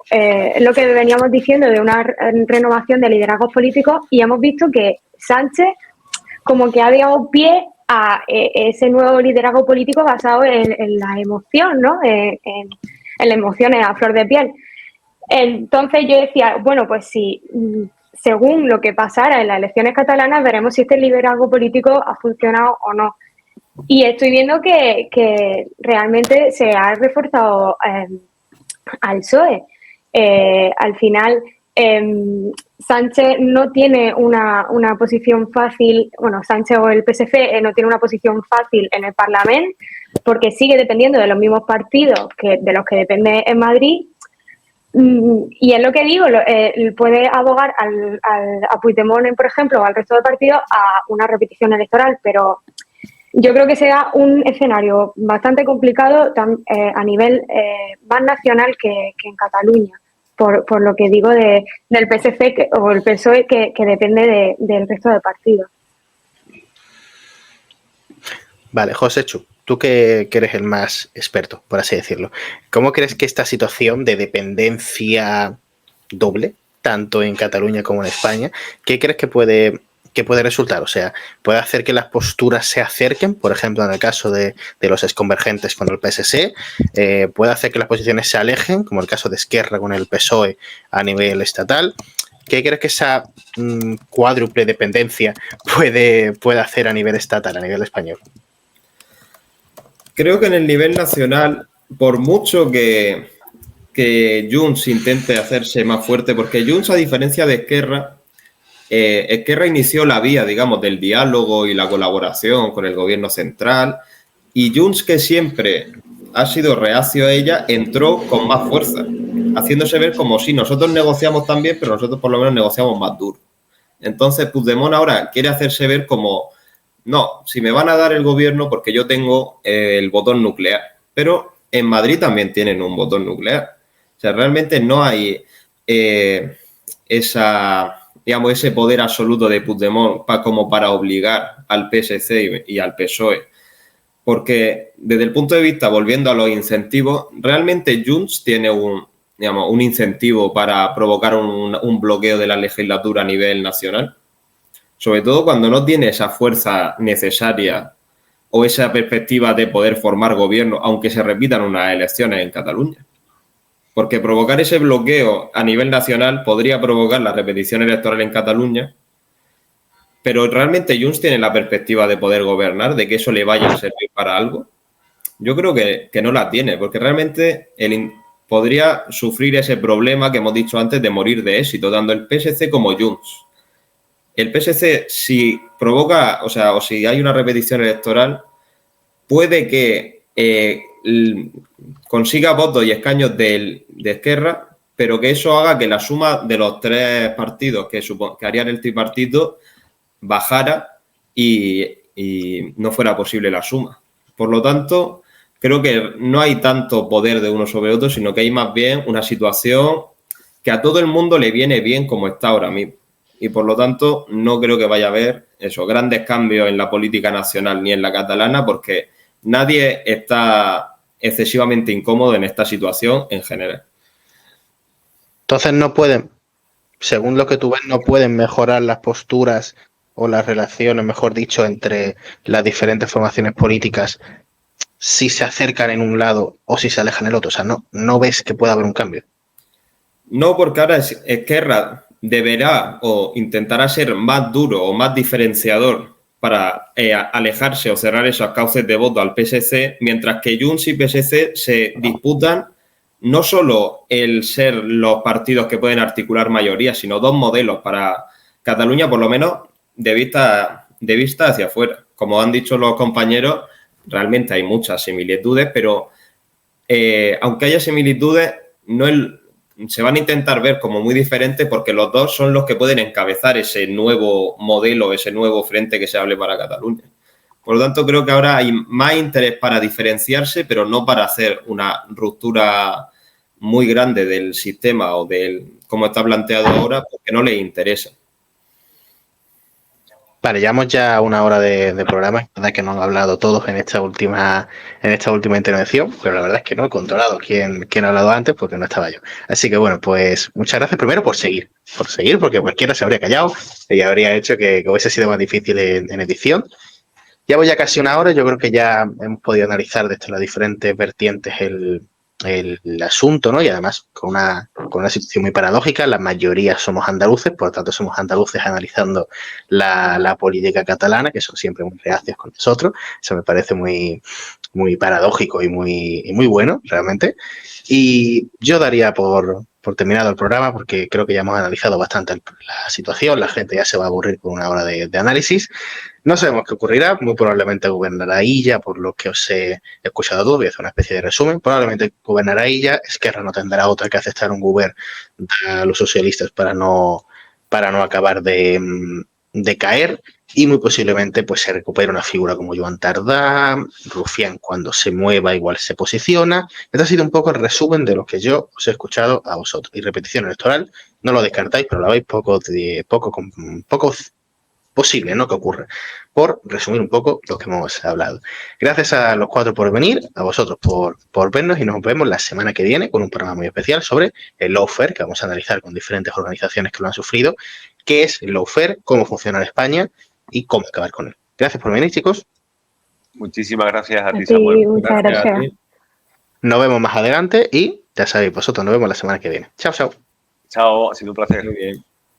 lo que veníamos diciendo de una renovación de liderazgos políticos y hemos visto que Sánchez como que ha dado pie a ese nuevo liderazgo político basado en la emoción, ¿no? En las emociones a flor de piel. Entonces yo decía, bueno, pues si según lo que pasara en las elecciones catalanas veremos si este liderazgo político ha funcionado o no. Y estoy viendo que realmente se ha reforzado al PSOE. Al final, Sánchez no tiene una posición fácil, bueno, Sánchez o el PSC no tiene una posición fácil en el Parlamento porque sigue dependiendo de los mismos partidos de los que depende en Madrid. Y es lo que digo, puede abogar a Puigdemont, por ejemplo, o al resto de partidos a una repetición electoral, pero yo creo que será un escenario bastante complicado a nivel más nacional que en Cataluña, por lo que digo del PSC o el PSOE que depende del resto de partidos. Vale, José Chu, tú que eres el más experto, por así decirlo, ¿cómo crees que esta situación de dependencia doble, tanto en Cataluña como en España, qué crees que puede resultar? O sea, ¿puede hacer que las posturas se acerquen, por ejemplo, en el caso de los exconvergentes con el PSC? ¿Puede hacer que las posiciones se alejen, como el caso de Esquerra con el PSOE a nivel estatal? ¿Qué crees que esa cuádruple dependencia puede hacer a nivel estatal, a nivel español? Creo que en el nivel nacional, por mucho que Junts intente hacerse más fuerte, porque Junts, a diferencia de Esquerra, Esquerra inició la vía, digamos, del diálogo y la colaboración con el gobierno central, y Junts, que siempre ha sido reacio a ella, entró con más fuerza, haciéndose ver como si nosotros negociamos también, pero nosotros por lo menos negociamos más duro. Entonces Puigdemont ahora quiere hacerse ver como, no, si me van a dar el gobierno porque yo tengo el botón nuclear, pero en Madrid también tienen un botón nuclear. O sea, realmente no hay ese poder absoluto de Puigdemont como para obligar al PSC y al PSOE. Porque desde el punto de vista, volviendo a los incentivos, realmente Junts tiene un incentivo para provocar un bloqueo de la legislatura a nivel nacional. Sobre todo cuando no tiene esa fuerza necesaria o esa perspectiva de poder formar gobierno, aunque se repitan unas elecciones en Cataluña. Porque provocar ese bloqueo a nivel nacional podría provocar la repetición electoral en Cataluña pero ¿realmente Junts tiene la perspectiva de poder gobernar, de que eso le vaya a servir para algo? Yo creo que no la tiene, porque realmente podría sufrir ese problema que hemos dicho antes de morir de éxito, tanto el PSC como Junts. El PSC, si provoca, o si hay una repetición electoral, puede que consiga votos y escaños de Esquerra, pero que eso haga que la suma de los tres partidos que harían el tripartito bajara y no fuera posible la suma. Por lo tanto, creo que no hay tanto poder de uno sobre otro, sino que hay más bien una situación que a todo el mundo le viene bien como está ahora mismo. Y por lo tanto, no creo que vaya a haber grandes cambios en la política nacional ni en la catalana, porque nadie está excesivamente incómodo en esta situación en general. Entonces no pueden, según lo que tú ves, no pueden mejorar las posturas o las relaciones, mejor dicho, entre las diferentes formaciones políticas si se acercan en un lado o si se alejan en el otro. O sea, no ves que pueda haber un cambio. No, porque ahora Esquerra deberá o intentará ser más duro o más diferenciador para alejarse o cerrar esos cauces de voto al PSC, mientras que Junts y PSC se disputan no solo el ser los partidos que pueden articular mayoría, sino dos modelos para Cataluña, por lo menos de vista hacia afuera. Como han dicho los compañeros, realmente hay muchas similitudes, pero aunque haya similitudes, se van a intentar ver como muy diferentes, porque los dos son los que pueden encabezar ese nuevo modelo, ese nuevo frente que se hable para Cataluña. Por lo tanto, creo que ahora hay más interés para diferenciarse, pero no para hacer una ruptura muy grande del sistema o del cómo está planteado ahora, porque no les interesa. Vale, llevamos ya una hora de programa. Es verdad que no han hablado todos en esta última intervención, pero la verdad es que no he controlado quién ha hablado antes porque no estaba yo. Así que bueno, pues muchas gracias primero por seguir, porque cualquiera se habría callado y habría hecho que hubiese sido más difícil en edición. Llevo ya casi una hora, yo creo que ya hemos podido analizar desde las diferentes vertientes el asunto, ¿no? Y además con una situación muy paradójica. La mayoría somos andaluces, por lo tanto somos andaluces analizando la política catalana, que son siempre muy reacios con nosotros. Eso me parece muy, muy paradójico y muy bueno, realmente. Y yo daría por terminado el programa, porque creo que ya hemos analizado bastante la situación. La gente ya se va a aburrir con una hora de análisis. No sabemos qué ocurrirá, muy probablemente gobernará Illa, por lo que os he escuchado todo. Voy a hacer una especie de resumen. Probablemente gobernará Illa, Esquerra no tendrá otra que aceptar un gobierno a los socialistas para no acabar de caer, y muy posiblemente pues se recupere una figura como Joan Tardá. Rufián, cuando se mueva, igual se posiciona. Este ha sido un poco el resumen de lo que yo os he escuchado a vosotros. Y repetición electoral, no lo descartáis, pero lo veis poco posible, ¿no?, que ocurre, por resumir un poco lo que hemos hablado. Gracias a los cuatro por venir, a vosotros por vernos, y nos vemos la semana que viene con un programa muy especial sobre el lawfare, que vamos a analizar con diferentes organizaciones que lo han sufrido, qué es el lawfare, cómo funciona en España y cómo acabar con él. Gracias por venir, chicos. Muchísimas gracias a ti, Samuel. Muchas gracias. Nos vemos más adelante y ya sabéis vosotros, nos vemos la semana que viene. Chao, chao. Chao, ha sido un placer. Muy bien.